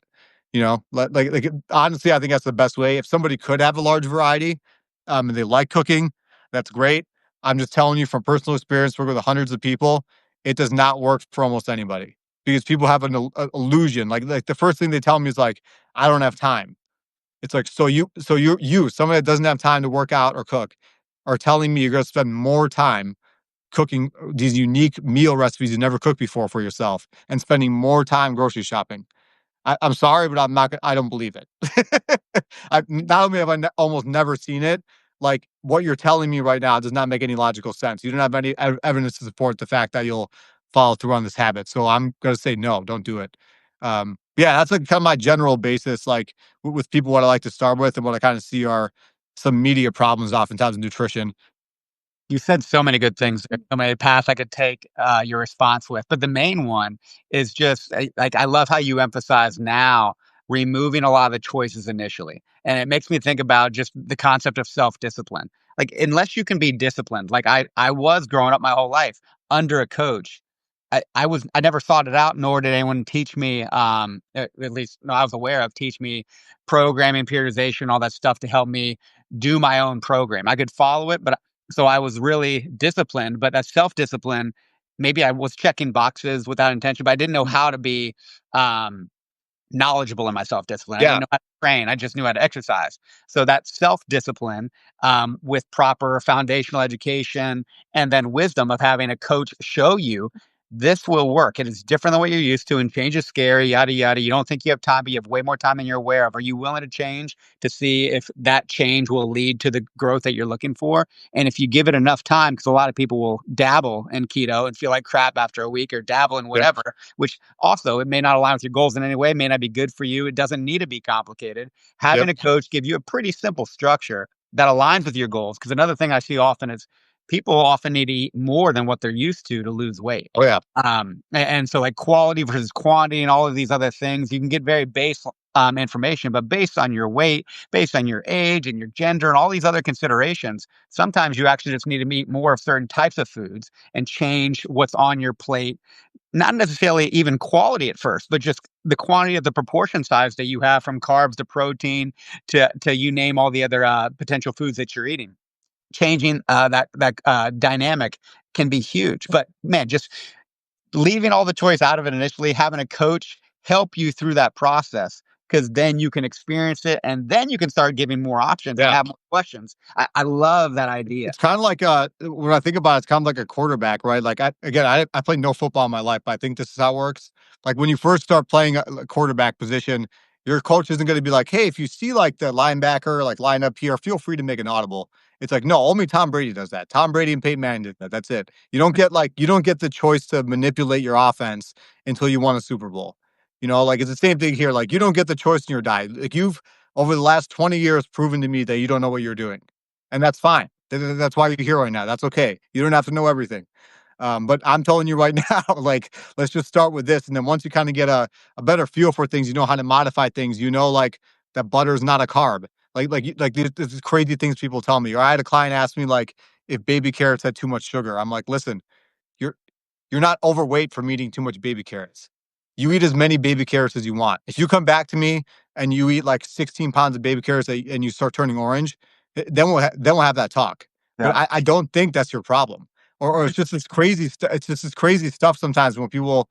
Honestly, I think that's the best way. If somebody could have a large variety, and they like cooking, that's great. I'm just telling you from personal experience, work with hundreds of people, it does not work for almost anybody because people have an illusion. Like the first thing they tell me is like, I don't have time. It's like, so you, somebody that doesn't have time to work out or cook, are telling me you're gonna spend more time cooking these unique meal recipes you never cooked before for yourself and spending more time grocery shopping. I'm sorry, but I don't believe it. I not only have almost never seen it, like what you're telling me right now does not make any logical sense. You don't have any evidence to support the fact that you'll follow through on this habit. So I'm gonna say no, don't do it. Yeah, that's like kind of my general basis, like with people what I like to start with and what I kind of see are some media problems oftentimes in nutrition. You said so many good things. There's so many paths I could take your response with, but the main one is just like I love how you emphasize now removing a lot of the choices initially, and it makes me think about just the concept of self discipline. Like unless you can be disciplined, like I was growing up my whole life under a coach. I never thought it out, nor did anyone teach me. At least no, I was aware of teach me programming, periodization, all that stuff to help me do my own program. I could follow it, but so I was really disciplined, but that self-discipline, maybe I was checking boxes without intention, but I didn't know how to be um, knowledgeable in my self-discipline. I didn't Yeah, know how to train. I just knew how to exercise. So that self-discipline with proper foundational education and then wisdom of having a coach show you this will work. It is different than what you're used to, and change is scary, yada, yada. You don't think you have time, but you have way more time than you're aware of. Are you willing to change to see if that change will lead to the growth that you're looking for? And if you give it enough time, because a lot of people will dabble in keto and feel like crap after a week or dabble in yeah, whatever, which also it may not align with your goals in any way, may not be good for you. It doesn't need to be complicated. yep, Having a coach give you a pretty simple structure that aligns with your goals. Because another thing I see often is people often need to eat more than what they're used to lose weight. oh yeah, And so like quality versus quantity and all of these other things, you can get very base information, but based on your weight, based on your age and your gender and all these other considerations, sometimes you actually just need to eat more of certain types of foods and change what's on your plate. Not necessarily even quality at first, but just the quantity of the proportion size that you have from carbs to protein to you name all the other potential foods that you're eating. Changing that dynamic can be huge. But man, just leaving all the choice out of it initially, having a coach help you through that process, because then you can experience it and then you can start giving more options and yeah. have more questions. I love that idea. It's kind of like when I think about it, it's kind of like a quarterback, right? Like I played no football in my life, but I think this is how it works. Like when you first start playing a quarterback position, your coach isn't going to be like, "Hey, if you see like the linebacker like line up here, feel free to make an audible." It's like, no, only Tom Brady does that. Tom Brady and Peyton Manning did that. That's it. You don't get the choice to manipulate your offense until you won a Super Bowl. Like it's the same thing here. Like you don't get the choice in your diet. Like you've over the last 20 years proven to me that you don't know what you're doing, and that's fine. That's why you're here right now. That's okay. You don't have to know everything. But I'm telling you right now, like, let's just start with this. And then once you kind of get a better feel for things, you know how to modify things, like that butter is not a carb. Like these crazy things people tell me. Or I had a client ask me, like, if baby carrots had too much sugar. I'm like, listen, you're you're not overweight from eating too much baby carrots. You eat as many baby carrots as you want. If you come back to me and you eat like 16 pounds of baby carrots and you start turning orange, then we'll have that talk. But Yeah. I don't think that's your problem. or it's just this crazy stuff. It's just this crazy stuff sometimes when people,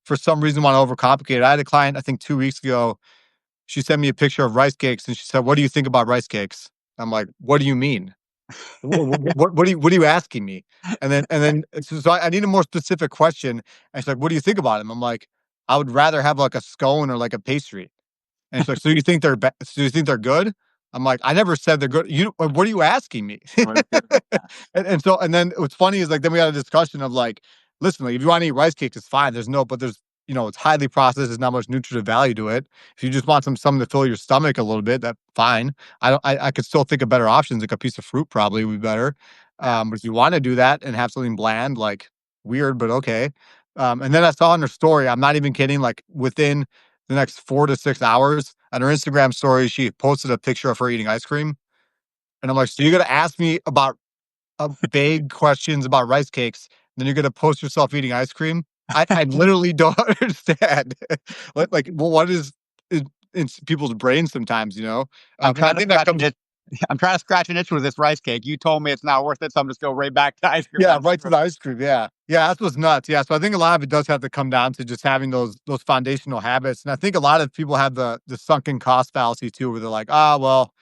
for some reason, want to overcomplicate it. I had a client, I think 2 weeks ago. She sent me a picture of rice cakes and she said, "What do you think about rice cakes?" I'm like, "What do you mean? What are you asking me?" And then so I need a more specific question. And she's like, "What do you think about them?" I'm like, "I would rather have like a scone or like a pastry." And she's like, "So you think so you think they're good?" I'm like, "I never said they're good. What are you asking me?" And then what's funny is like then we had a discussion of like, listen, like if you want to eat rice cakes, it's fine. But there's it's highly processed. There's not much nutritive value to it. If you just want something to fill your stomach a little bit, that's fine. I could still think of better options. Like a piece of fruit probably would be better. Yeah. But if you want to do that and have something bland, like weird, but okay. And then I saw in her story, I'm not even kidding, like within the next 4 to 6 hours on her Instagram story, she posted a picture of her eating ice cream. And I'm like, so you're gonna ask me about vague questions about rice cakes, then you're gonna post yourself eating ice cream? I literally don't understand. Well, what is in people's brains sometimes, you know? I'm And I trying to think that scratch an comes itch. I'm trying to scratch an itch with this rice cake. You told me it's not worth it, so I'm just go right back to ice cream. yeah, That's right to true. the ice cream. Yeah. Yeah, that's what's nuts. Yeah. So I think a lot of it does have to come down to just having those foundational habits. And I think a lot of people have the sunken cost fallacy too, where they're like, ah, well,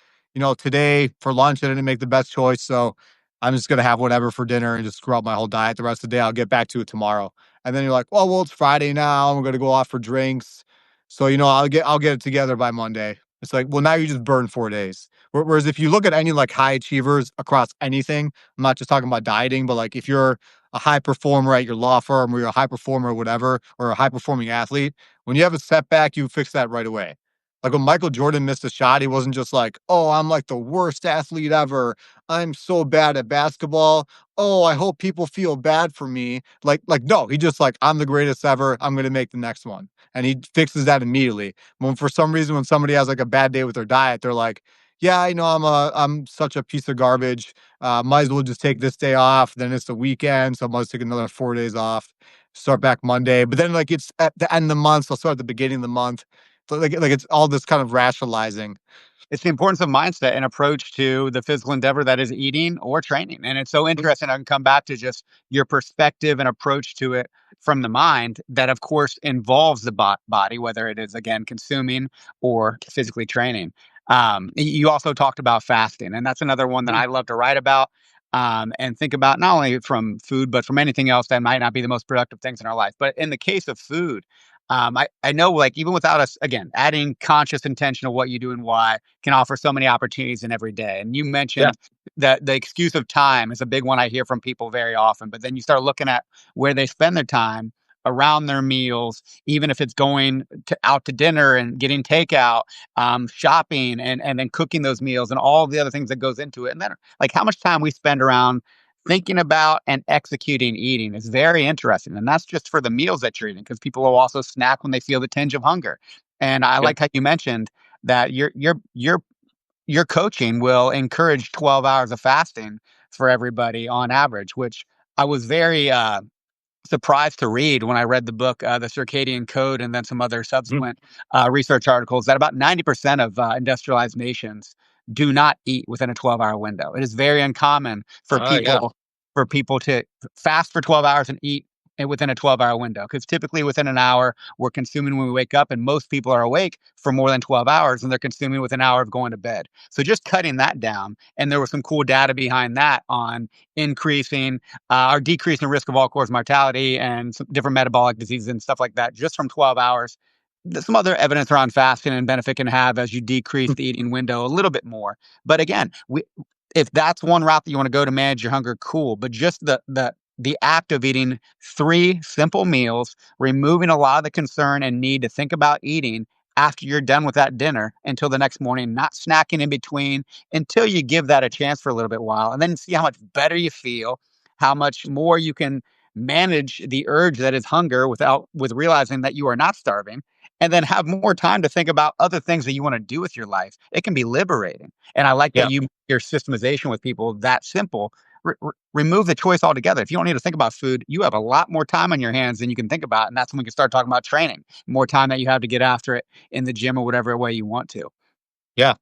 today for lunch I didn't make the best choice. So I'm just gonna have whatever for dinner and just screw up my whole diet the rest of the day. I'll get back to it tomorrow. And then you're like, oh well, it's Friday now. I'm gonna go off for drinks. So I'll get it together by Monday. It's like, well, now you just burned 4 days. Whereas if you look at any like high achievers across anything, I'm not just talking about dieting, but like if you're a high performer at your law firm or you're a high performer or whatever, or a high performing athlete, when you have a setback, you fix that right away. Like when Michael Jordan missed a shot, he wasn't just like, oh, I'm like the worst athlete ever. I'm so bad at basketball. Oh, I hope people feel bad for me. Like no, he just like, I'm the greatest ever. I'm gonna make the next one. And he fixes that immediately. When for some reason when somebody has like a bad day with their diet, they're like, yeah, I'm such a piece of garbage. Might as well just take this day off. Then it's the weekend, so I must take another 4 days off. Start back Monday, but then like it's at the end of the month, so I'll start at the beginning of the month. So like it's all this kind of rationalizing. It's the importance of mindset and approach to the physical endeavor that is eating or training. And it's so interesting. I can come back to just your perspective and approach to it from the mind that, of course, involves the body, whether it is, again, consuming or physically training. You also talked about fasting, and that's another one that Mhm. I love to write about and think about not only from food, but from anything else that might not be the most productive things in our life. But in the case of food, I know, like, even without us, again, adding conscious intention of what you do and why, can offer so many opportunities in every day. And you Yeah, mentioned that the excuse of time is a big one I hear from people very often. But then you start looking at where they spend their time around their meals, even if it's going out to dinner and getting takeout, shopping, and then cooking those meals and all the other things that goes into it. And then like how much time we spend around thinking about and executing eating is very interesting. And that's just for the meals that you're eating, because people will also snack when they feel the tinge of hunger. And I yeah, like how you mentioned that your coaching will encourage 12 hours of fasting for everybody on average, which I was very surprised to read when I read the book, The Circadian Code, and then some other mhm. subsequent research articles that about 90% of industrialized nations do not eat within a 12-hour window. It is very uncommon Yeah, for people to fast for 12 hours and eat within a 12-hour window, because typically within an hour we're consuming when we wake up, and most people are awake for more than 12 hours and they're consuming with an hour of going to bed. So just cutting that down, and there was some cool data behind that on increasing or decreasing risk of all cause mortality and some different metabolic diseases and stuff like that just from 12 hours. There's some other evidence around fasting and benefit can have as you decrease the eating window a little bit more. But again, if that's one route that you want to go to manage your hunger, cool. But just the act of eating three simple meals, removing a lot of the concern and need to think about eating after you're done with that dinner until the next morning, not snacking in between until you give that a chance for a little bit while, and then see how much better you feel, how much more you can manage the urge that is hunger with realizing that you are not starving, and then have more time to think about other things that you want to do with your life. It can be liberating. And I like that yeah, your systemization with people that simple. Remove the choice altogether. If you don't need to think about food, you have a lot more time on your hands than you can think about, and that's when we can start talking about training. More time that you have to get after it in the gym or whatever way you want to. yeah.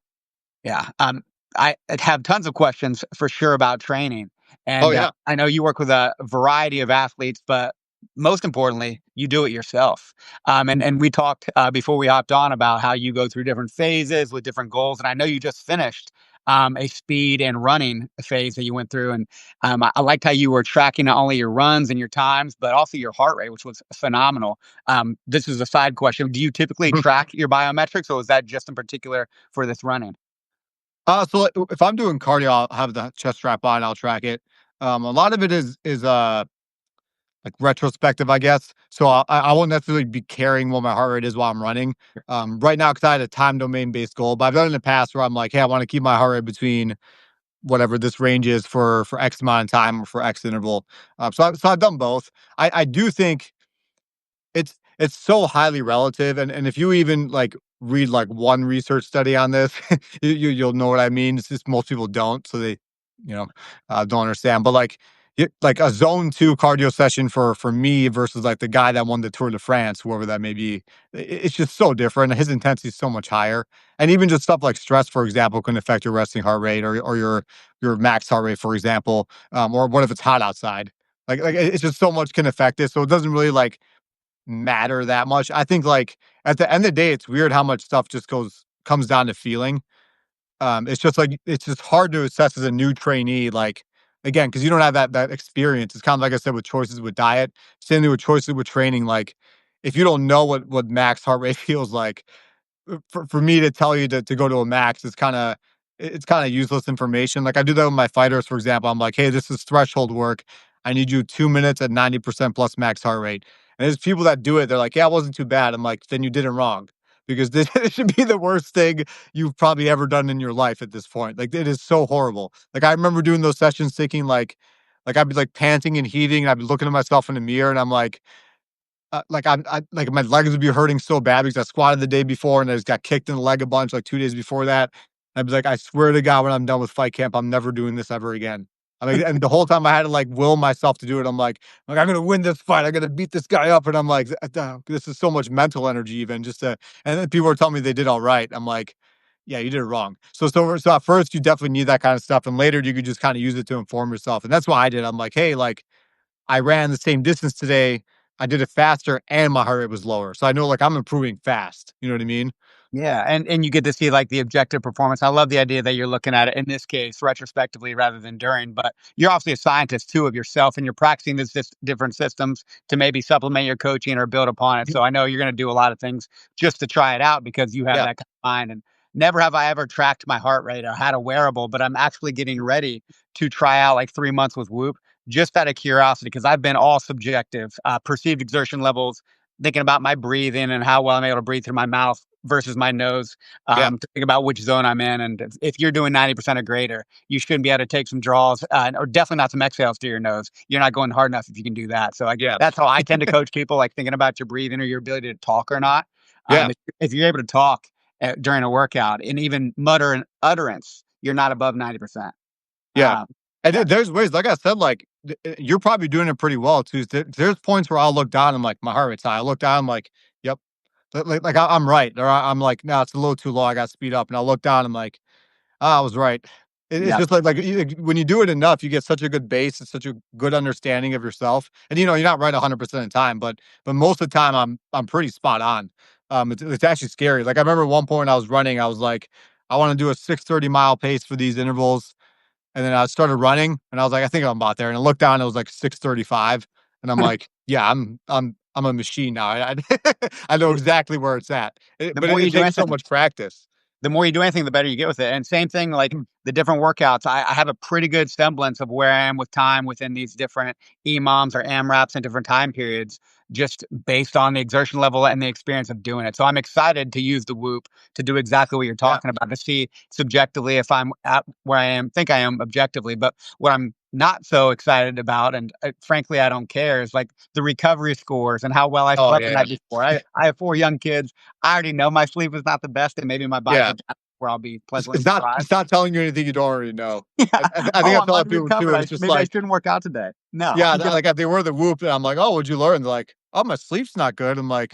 Yeah. I have tons of questions for sure about training. Oh, And yeah. I know you work with a variety of athletes, but most importantly, you do it yourself. And we talked before we hopped on about how you go through different phases with different goals. And I know you just finished a speed and running phase that you went through. And I liked how you were tracking not only your runs and your times, but also your heart rate, which was phenomenal. This is a side question. Do you typically track your biometrics, or is that just in particular for this running? So like, if I'm doing cardio, I'll have the chest strap on, I'll track it. A lot of it is like retrospective, I guess. So I won't necessarily be caring what my heart rate is while I'm running. Right now, because I had a time domain based goal, but I've done it in the past where I'm like, hey, I want to keep my heart rate between whatever this range is for X amount of time or for X interval. So I've done both. I do think it's so highly relative, and if you even, like, read, like, one research study on this, you'll know what I mean. It's just most people don't, so they, you know, don't understand, but, like, a zone 2 cardio session for me versus, like, the guy that won the Tour de France, whoever that may be, it's just so different. His intensity is so much higher, and even just stuff like stress, for example, can affect your resting heart rate or your max heart rate, for example, or what if it's hot outside? It's just so much can affect it, so it doesn't really, like, matter that much. I think like at the end of the day, it's weird how much stuff just comes down to feeling. It's just like it's just hard to assess as a new trainee, like again, because you don't have that experience. It's kind of like I said with choices with diet, same thing with choices with training. Like if you don't know what max heart rate feels like, for me to tell you to go to a max is it's kind of useless information. Like I do that with my fighters, for example. I'm like, hey, this is threshold work. I need you 2 minutes at 90% plus max heart rate. And there's people that do it. They're like, yeah, it wasn't too bad. I'm like, then you did it wrong because this it should be the worst thing you've probably ever done in your life at this point. Like it is so horrible. Like I remember doing those sessions thinking like I'd be like panting and heaving and I'd be looking at myself in the mirror and I'm like like my legs would be hurting so bad because I squatted the day before and I just got kicked in the leg a bunch like 2 days before that. I'd be like, I swear to God, when I'm done with fight camp, I'm never doing this ever again. I mean, and the whole time I had to like will myself to do it. I'm gonna win this fight. I'm gonna beat this guy up, and I'm like, this is so much mental energy, even just to. And then people were telling me they did all right. I'm like, yeah, you did it wrong. So at first you definitely need that kind of stuff, and later you could just kind of use it to inform yourself, and that's what I did. I'm like, hey, like I ran the same distance today. I did it faster and my heart rate was lower. So I know like I'm improving fast. You know what I mean? Yeah, and you get to see, like, the objective performance. I love the idea that you're looking at it, in this case, retrospectively rather than during, but you're obviously a scientist too of yourself, and you're practicing these different systems to maybe supplement your coaching or build upon it. Mhm. So I know you're gonna do a lot of things just to try it out because you have Yeah. that kind of mind, and never have I ever tracked my heart rate or had a wearable, but I'm actually getting ready to try out, like, 3 months with Whoop just out of curiosity because I've been all subjective, perceived exertion levels, thinking about my breathing and how well I'm able to breathe through my mouth versus my nose, Yeah. to think about which zone I'm in. And if you're doing 90% or greater, you shouldn't be able to take some draws, or definitely not some exhales through your nose. You're not going hard enough if you can do that. So Yeah. that's how I tend to coach people, like thinking about your breathing or your ability to talk or not. Yeah. If you're able to talk during a workout and even mutter an utterance, you're not above 90%. Yeah. Um, And yeah, there's ways, like I said, like you're probably doing it pretty well too. There's points where I'll look down. I'm like, my heart rate's high. I look down. I'm like, yep. I'm right. Or I'm like, no, it's a little too low. I got to speed up. And I'll look down. I'm like, I was right. It's yeah, just like when you do it enough, you get such a good base and such a good understanding of yourself. And you're not right 100% of the time, but most of the time I'm pretty spot on. It's actually scary. Like I remember at one point I was running, I was like, I want to do a 6:30 mile pace for these intervals, and then I started running, and I was like, I think I'm about there. And I looked down, it was like 6:35, and I'm like, yeah, I'm a machine now. I know yeah. exactly where it's at. The But more you it do takes so anything, much practice. the more you do anything, the better you get with it. And same thing, like the different workouts, I have a pretty good semblance of where I am with time within these different EMOMs or AMRAPs and different time periods, just based on the exertion level and the experience of doing it. So I'm excited to use the Whoop to do exactly what you're Yeah. talking about, to see subjectively if I'm at where think I am objectively. But what I'm not so excited about, and frankly, I don't care, is like the recovery scores and how well I Oh slept the yeah. night before. I have 4 young kids. I already know my sleep is not the best, and maybe my body's Yeah. adapting where I'll be It's pleasantly it's not surprised. it's not telling you anything you don't already know. Yeah. I think "Oh, I I'm tell other people unrecovered. too, it's just Maybe I like, shouldn't work out today." No, yeah, I'm gonna like if they wear the Whoop, and I'm like, "Oh, what'd you learn?" They're like, "Oh, my sleep's not good." I'm like,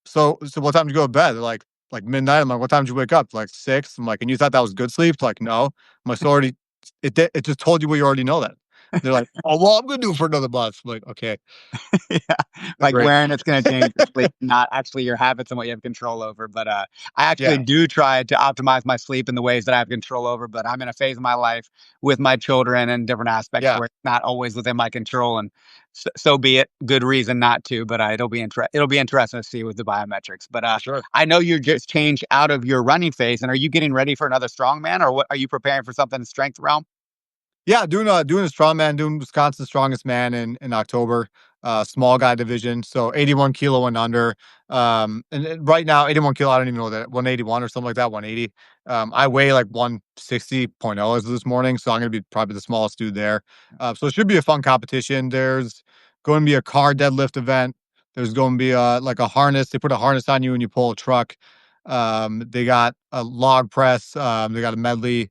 "So what time did you go to bed?" They're like midnight. I'm like, "What time did you wake up?" Like 6. I'm like, "And you thought that was good sleep?" Like, "No." I'm like, "So already it just told you what you already know then." They're like, "Oh, well, I'm gonna do it for another month." I'm like, "Okay, Yeah, like great." wherein it's gonna change your sleep, not actually your habits and what you have control over, but, I actually Yeah, do try to optimize my sleep in the ways that I have control over, but I'm in a phase of my life with my children and different aspects yeah, where it's not always within my control, and so be it. Good reason not to, but, it'll be interesting to see with the biometrics, but, for sure. I know you just changed out of your running phase, and are you getting ready for another strongman, or what are you preparing for something in strength realm? Yeah, doing a strongman, doing Wisconsin's strongest man in October, small guy division, so 81 kilo and under. And right now, 81 kilo, I don't even know that 181 or something like that, 180. I weigh like 160.0 as of this morning, so I'm gonna be probably the smallest dude there. So it should be a fun competition. There's going to be a car deadlift event. There's going to be like a harness. They put a harness on you and you pull a truck. They got a log press. They got a medley.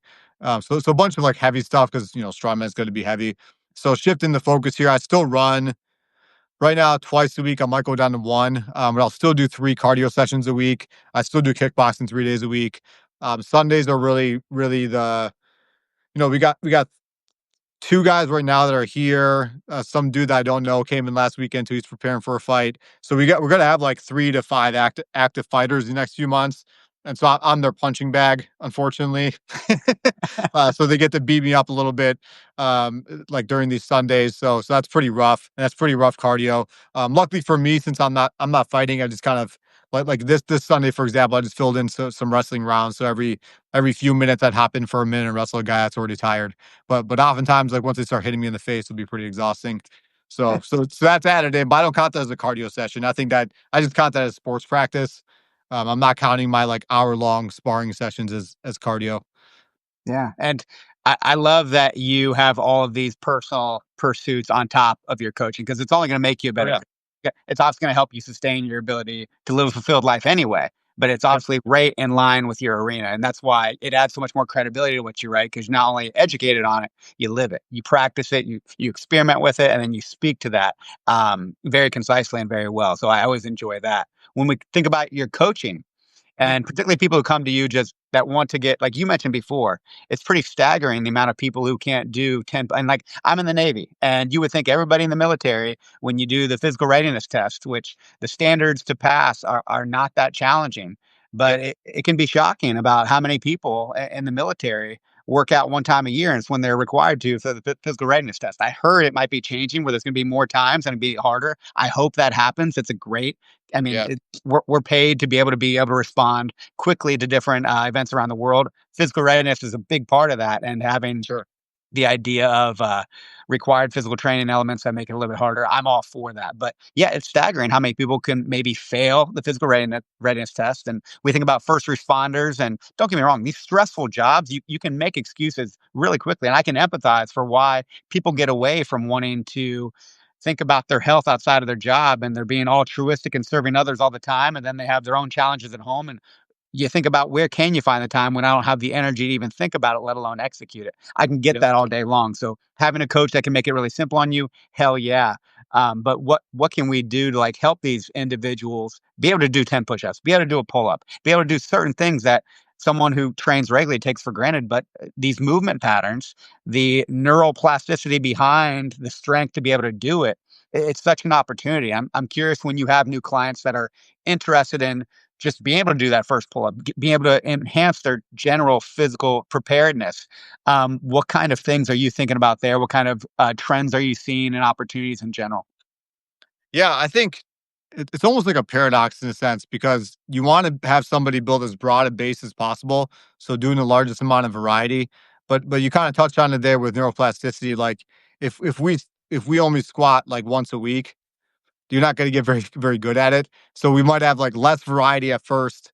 So a bunch of like heavy stuff because strongman's going to be heavy. So shifting the focus here, I still run right now twice a week. I might go down to one, but I'll still do 3 cardio sessions a week. I still do kickboxing 3 days a week. Sundays are really the we got 2 guys right now that are here. Some dude that I don't know came in last weekend too. He's preparing for a fight. So we're gonna have like 3 to 5 active fighters the next few months. And so I'm their punching bag, unfortunately. So they get to beat me up a little bit, like during these Sundays. So that's pretty rough, and that's pretty rough cardio. Luckily for me, since I'm not fighting, I just kind of like this Sunday, for example, I just filled in some wrestling rounds. So every few minutes I'd hop in for a minute and wrestle a guy that's already tired. But oftentimes, like once they start hitting me in the face, it'll be pretty exhausting. So that's added in, but I don't count that as a cardio session. I think that I just count that as sports practice. I'm not counting my like hour-long sparring sessions as cardio. Yeah, and I love that you have all of these personal pursuits on top of your coaching because it's only gonna make you a Oh better yeah. coach. Yeah, it's also gonna help you sustain your ability to live a fulfilled life anyway, but it's Yep. obviously right in line with your arena, and that's why it adds so much more credibility to what you write because 'cause you're not only educated on it, you live it, you practice it, you experiment with it, and then you speak to that, very concisely and very well, so I always enjoy that. When we think about your coaching, and particularly people who come to you just that want to get like you mentioned before, it's pretty staggering the amount of people who can't do 10 and like I'm in the Navy and you would think everybody in the military when you do the physical readiness test, which the standards to pass are not that challenging, but Yep. it can be shocking about how many people in the military work out one time a year and it's when they're required to for the physical readiness test. I heard it might be changing where there's going to be more times and it'd be harder. I hope that happens. It's a great I mean, Yeah. we're paid to be able to respond quickly to different events around the world. Physical readiness is a big part of that, and having Sure. the idea of required physical training elements that make it a little bit harder. I'm all for that. But yeah, it's staggering how many people can maybe fail the physical readiness test. And we think about first responders, and don't get me wrong, these stressful jobs, you can make excuses really quickly. And I can empathize for why people get away from wanting to think about their health outside of their job and they're being altruistic and serving others all the time and then they have their own challenges at home and you think about where can you find the time when I don't have the energy to even think about it, let alone execute it. I can get Yep. that all day long. So having a coach that can make it really simple on you, hell yeah. But what can we do to like help these individuals be able to do 10 push-ups, be able to do a pull-up, be able to do certain things that someone who trains regularly takes for granted, but these movement patterns, the neural plasticity behind the strength to be able to do it, it's such an opportunity. I'm curious when you have new clients that are interested in just being able to do that first pull up, being able to enhance their general physical preparedness. What kind of things are you thinking about there? What kind of trends are you seeing and opportunities in general? Yeah, I think it's almost like a paradox in a sense because you want to have somebody build as broad a base as possible, so doing the largest amount of variety. But you kind of touched on it there with neuroplasticity. Like if we only squat like once a week, you're not going to get very good at it. So we might have like less variety at first,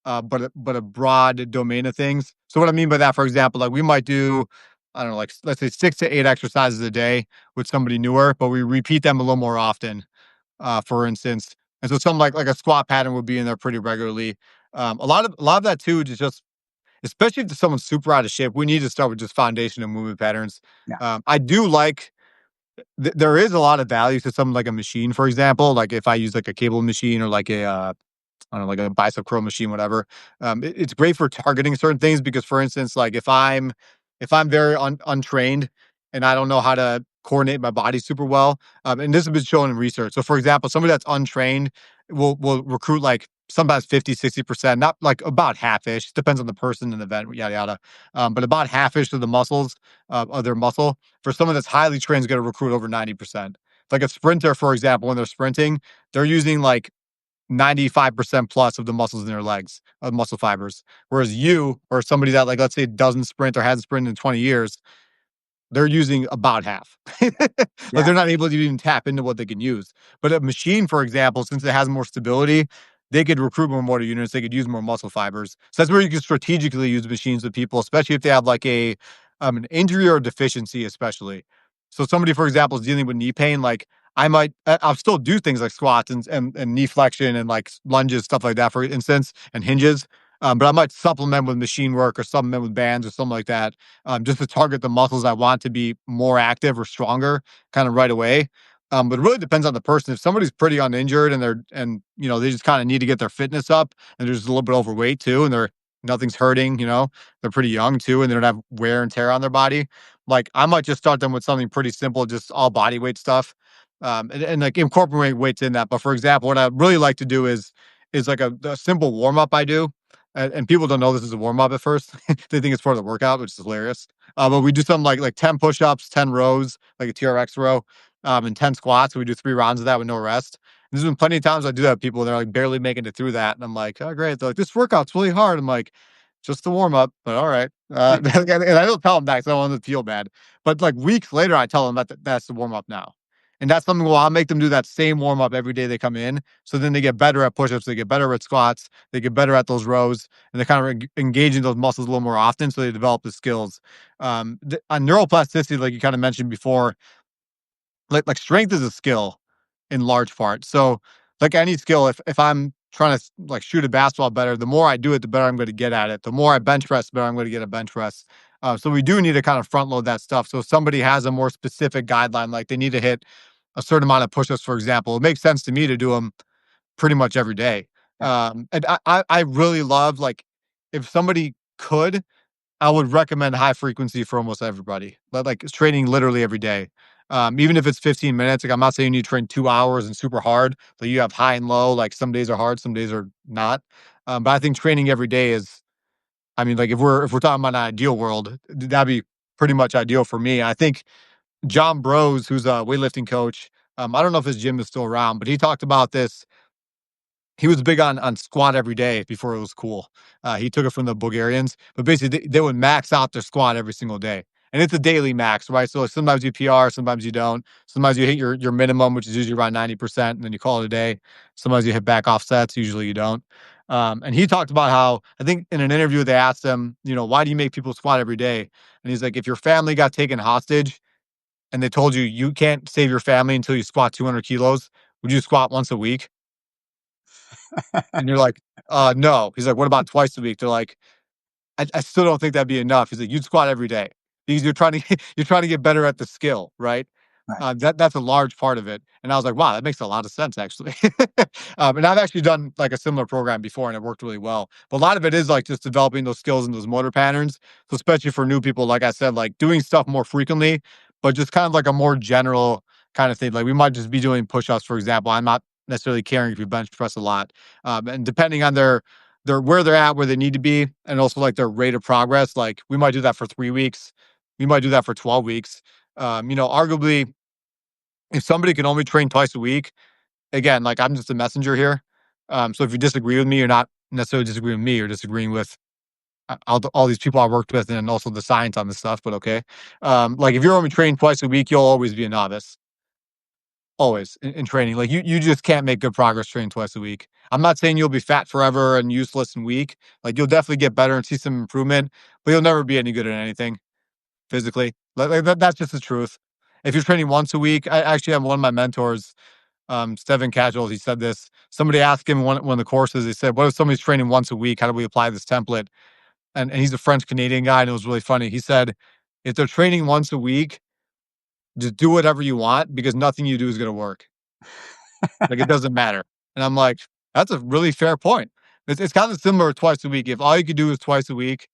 but a broad domain of things. So what I mean by that, for example, like we might do, I don't know, like let's say 6 to 8 exercises a day with somebody newer, but we repeat them a little more often, for instance. And so something like a squat pattern would be in there pretty regularly. A lot of that too is just, especially if someone's super out of shape, we need to start with just foundational movement patterns. Yeah. I do like there is a lot of value to something like a machine, for example. Like if I use like a cable machine or like a I don't know, like a bicep curl machine, whatever. It's great for targeting certain things because, for instance, like if I'm very untrained and I don't know how to coordinate my body super well. And this has been shown in research. So, for example, somebody that's untrained will recruit like sometimes 50, 60%, not like about half-ish, depends on the person and the event, yada yada. But about half-ish of the muscles of their muscle. For someone that's highly trained is going to recruit over 90%. Like a sprinter, for example, when they're sprinting, they're using like 95% plus of the muscles in their legs, of muscle fibers. Whereas you or somebody that, like, let's say doesn't sprint or hasn't sprinted in 20 years, they're using about half. Like, Yeah. they're not able to even tap into what they can use. But a machine, for example, since it has more stability, they could recruit more motor units, they could use more muscle fibers. So that's where you can strategically use machines with people, especially if they have like an injury or a deficiency, especially. So somebody, for example, is dealing with knee pain, like I'll still do things like squats and knee flexion and like lunges, stuff like that, for instance, and hinges. But I might supplement with machine work or supplement with bands or something like that, just to target the muscles I want to be more active or stronger kind of right away. But it really depends on the person. If somebody's pretty uninjured and they just kind of need to get their fitness up and they're just a little bit overweight too, and they're nothing's hurting, they're pretty young too, and they don't have wear and tear on their body. Like I might just start them with something pretty simple, just all body weight stuff. And like incorporate weights in that. But for example, what I really like to do is like a simple warm up I do. And people don't know this is a warm up at first. They think it's part of the workout, which is hilarious. But we do something like 10 push ups, 10 rows, like a TRX row, and 10 squats. We do 3 rounds of that with no rest. And there's been plenty of times I do that with people, and they're like barely making it through that. And I'm like, oh, great. They're like, this workout's really hard. I'm like, just the warm up, but all right. And I don't tell them that because I don't want them to feel bad. But like weeks later, I tell them that's the warm up now. And that's something where I'll make them do that same warm up every day they come in. So then they get better at push ups, they get better at squats, they get better at those rows, and they're kind of engaging those muscles a little more often. So they develop the skills. On neuroplasticity, like you kind of mentioned before, like strength is a skill in large part. So like any skill, if I'm trying to like shoot a basketball better, the more I do it, the better I'm going to get at it. The more I bench press, the better I'm going to get a bench press. So we do need to kind of front load that stuff. So if somebody has a more specific guideline, like they need to hit a certain amount of push-ups, for example, it makes sense to me to do them pretty much every day. Yeah. And I really love like if somebody could, I would recommend high frequency for almost everybody. But like training literally every day. Even if it's 15 minutes, like I'm not saying you need to train 2 hours and super hard, but you have high and low. Like some days are hard, some days are not. But I think training every day is, I mean, like if we're talking about an ideal world, that'd be pretty much ideal for me. I think John Bros, who's a weightlifting coach, I don't know if his gym is still around, but he talked about this. He was big on squat every day before it was cool. He took it from the Bulgarians, but basically they would max out their squat every single day. And it's a daily max, right? So like, sometimes you PR, sometimes you don't. Sometimes you hit your minimum, which is usually around 90%, and then you call it a day. Sometimes you hit back offsets, usually you don't. And he talked about how, I think in an interview, they asked him, why do you make people squat every day? And he's like, if your family got taken hostage and they told you you can't save your family until you squat 200 kilos, would you squat once a week? And you're like, no. He's like, what about twice a week? They're like, I still don't think that'd be enough. He's like, you'd squat every day because you're trying to get better at the skill, right? Right. That's a large part of it. And I was like, wow, that makes a lot of sense actually. And I've actually done like a similar program before and it worked really well. But a lot of it is like just developing those skills and those motor patterns. So especially for new people, like I said, like doing stuff more frequently, but just kind of like a more general kind of thing. Like we might just be doing push-ups, for example. I'm not necessarily caring if you bench press a lot. And depending on their where they're at, where they need to be, and also like their rate of progress. Like we might do that for 3 weeks, we might do that for 12 weeks. Arguably, if somebody can only train twice a week, again, like I'm just a messenger here. So if you disagree with me, you're not necessarily disagreeing with me, you're disagreeing with all these people I worked with, and also the science on this stuff. But okay, like if you're only training twice a week, you'll always be a novice. Always in training, like you just can't make good progress training twice a week. I'm not saying you'll be fat forever and useless and weak. Like you'll definitely get better and see some improvement, but you'll never be any good at anything physically. That's just the truth. If you're training once a week, I actually have one of my mentors, Steven Casual. He said this. Somebody asked him one of the courses. They said, "What if somebody's training once a week? How do we apply this template?" And he's a French Canadian guy, and it was really funny. He said, "If they're training once a week, just do whatever you want because nothing you do is going to work." Like, it doesn't matter. And I'm like, that's a really fair point. It's kind of similar to twice a week. If all you could do is twice a week,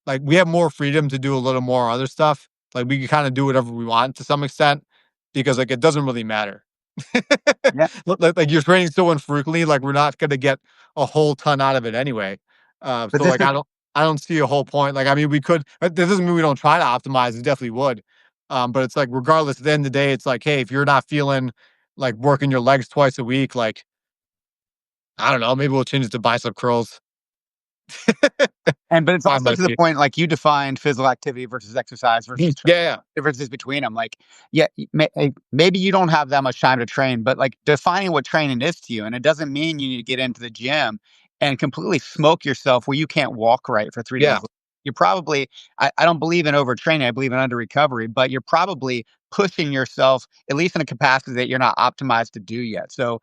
like we have more freedom to do a little more other stuff. Like we can kind of do whatever we want to some extent because like it doesn't really matter. Yeah. Like you're training so infrequently, like we're not going to get a whole ton out of it anyway. But So this like is I don't see a whole point. Like I mean, we could. But that doesn't mean we don't try to optimize. We definitely would. But it's like regardless, at the end of the day, it's like, hey, if you're not feeling like working your legs twice a week, like I don't know, maybe we'll change it to bicep curls. but it's Fine also by to the me. point, like, you defined physical activity versus exercise versus Yeah, yeah, differences between them. Like, yeah, maybe you don't have that much time to train, but like defining what training is to you, and it doesn't mean you need to get into the gym and completely smoke yourself where you can't walk right for 3 days. yeah, You're probably, I don't believe in overtraining. I believe in under recovery, but you're probably pushing yourself at least in a capacity that you're not optimized to do yet. So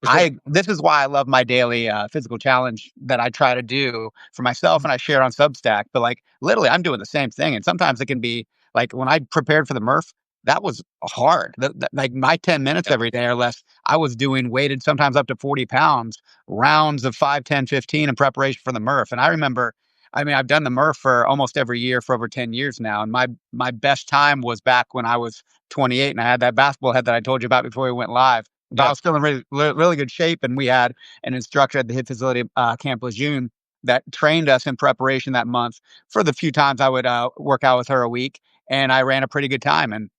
for sure. this is why I love my daily physical challenge that I try to do for myself and I share on Substack. But like literally, I'm doing the same thing, and sometimes it can be like when I prepared for the Murph, that was hard. Like my 10 minutes Yeah, every day or less, I was doing weighted sometimes up to 40 pounds rounds of 5, 10, 15 in preparation for the Murph. And I remember. I mean, I've done the Murph for almost every year for over 10 years now. And my best time was back when I was 28 and I had that basketball head that I told you about before we went live. But I yeah, was still in really good shape, and we had an instructor at the HIIT facility, Camp Lejeune, that trained us in preparation that month for the few times I would work out with her a week, and I ran a pretty good time. And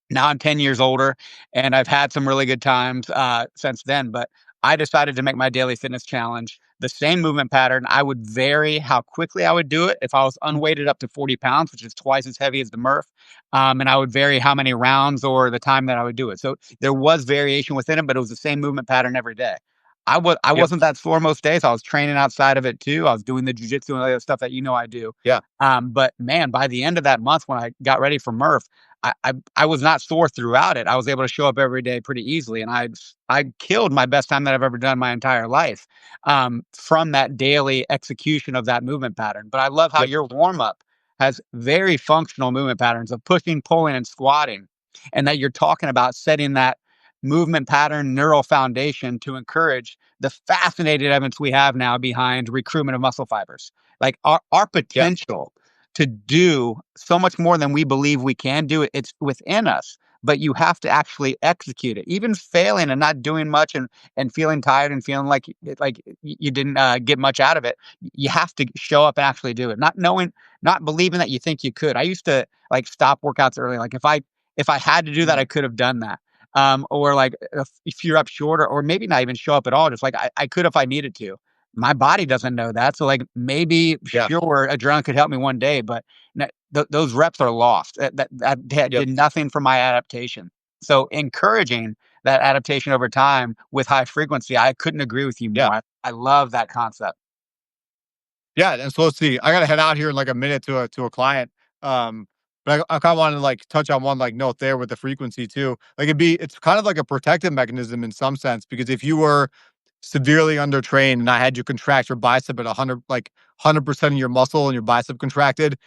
now I'm 10 years older and I've had some really good times since then. But I decided to make my daily fitness challenge the same movement pattern. I would vary how quickly I would do it if I was unweighted up to 40 pounds, which is twice as heavy as the Murph. And I would vary how many rounds or the time that I would do it. So there was variation within it, but it was the same movement pattern every day. I yep, wasn't that sore most days. I was training outside of it too. I was doing the jujitsu and all the other stuff that I do. yeah, But man, by the end of that month, when I got ready for Murph, I was not sore throughout it. I was able to show up every day pretty easily, and I killed my best time that I've ever done my entire life from that daily execution of that movement pattern. But I love how yep, your warm up has very functional movement patterns of pushing, pulling, and squatting, and that you're talking about setting that movement pattern neural foundation to encourage the fascinating evidence we have now behind recruitment of muscle fibers. Like our yeah, potential to do so much more than we believe we can do. It's within us, but you have to actually execute it. Even failing and not doing much and feeling tired and feeling like you didn't get much out of it, you have to show up and actually do it. Not knowing, not believing that you think you could. I used to like stop workouts early. Like if I had to do that, mhm, I could have done that. Or like if you're up short or maybe not even show up at all, just like I could if I needed to. My body doesn't know that. So like maybe yeah, sure adrenaline could help me one day, but those reps are lost. That yep, did nothing for my adaptation. So encouraging that adaptation over time with high frequency, I couldn't agree with you yeah. more. I love that concept. Yeah, and so let's see. I gotta head out here in like a minute to a client. But I kind of want to like touch on one like note there with the frequency too. Like it's kind of like a protective mechanism in some sense because if you were severely undertrained and I had you contract your bicep at 100% of your muscle and your bicep contracted,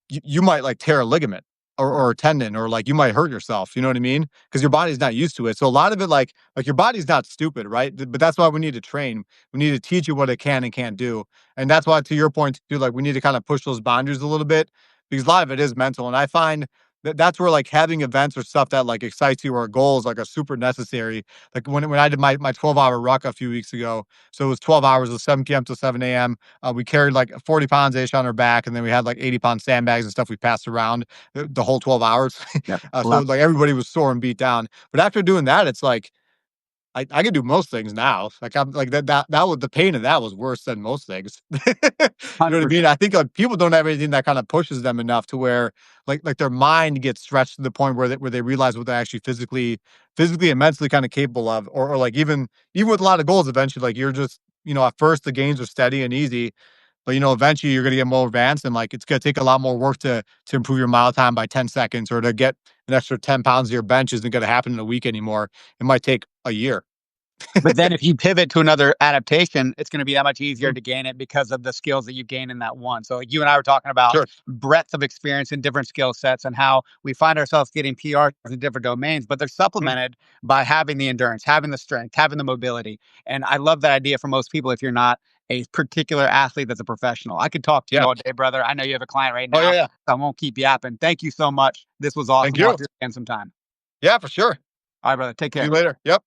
you might like tear a ligament or a tendon or like you might hurt yourself. You know what I mean? Because your body's not used to it. So a lot of it, like your body's not stupid, right? But that's why we need to train. We need to teach you what it can and can't do. And that's why, to your point, too, like we need to kind of push those boundaries a little bit because a lot of it is mental. And I find that that's where like having events or stuff that like excites you or goals like are super necessary. Like when I did my 12-hour ruck a few weeks ago, so it was 12 hours of 7 p.m. to 7 a.m. We carried like 40 pounds ish on our back, and then we had like 80-pound sandbags and stuff we passed around the whole 12 hours. Yeah, So love. like everybody was sore and beat down. But after doing that, it's like I can do most things now. Like I'm like that was the pain of that was worse than most things. You know what I mean? 100%. I think like people don't have anything that kind of pushes them enough to where like their mind gets stretched to the point where they realize what they're actually physically and mentally kind of capable of, or like even with a lot of goals, eventually like you're just at first the gains are steady and easy, but eventually you're gonna get more advanced and like it's gonna take a lot more work to improve your mile time by 10 seconds or to get an extra 10 pounds to your bench isn't gonna happen in a week anymore. It might take a year. But then if you pivot to another adaptation, it's gonna be that much easier Mhm. to gain it because of the skills that you gain in that one. So, like, you and I were talking about Sure. breadth of experience in different skill sets and how we find ourselves getting PRs in different domains, but they're Mhm. supplemented by having the endurance, having the strength, having the mobility. And I love that idea for most people if you're not a particular athlete that's a professional. I could talk to you Yeah. all day, brother. I know you have a client right Oh, yeah, now, yeah. so I won't keep yapping. Thank you so much. This was Thank awesome. We'll have you. to do it again sometime. Yeah, for sure. All right, brother. Take See you care. later. Yep.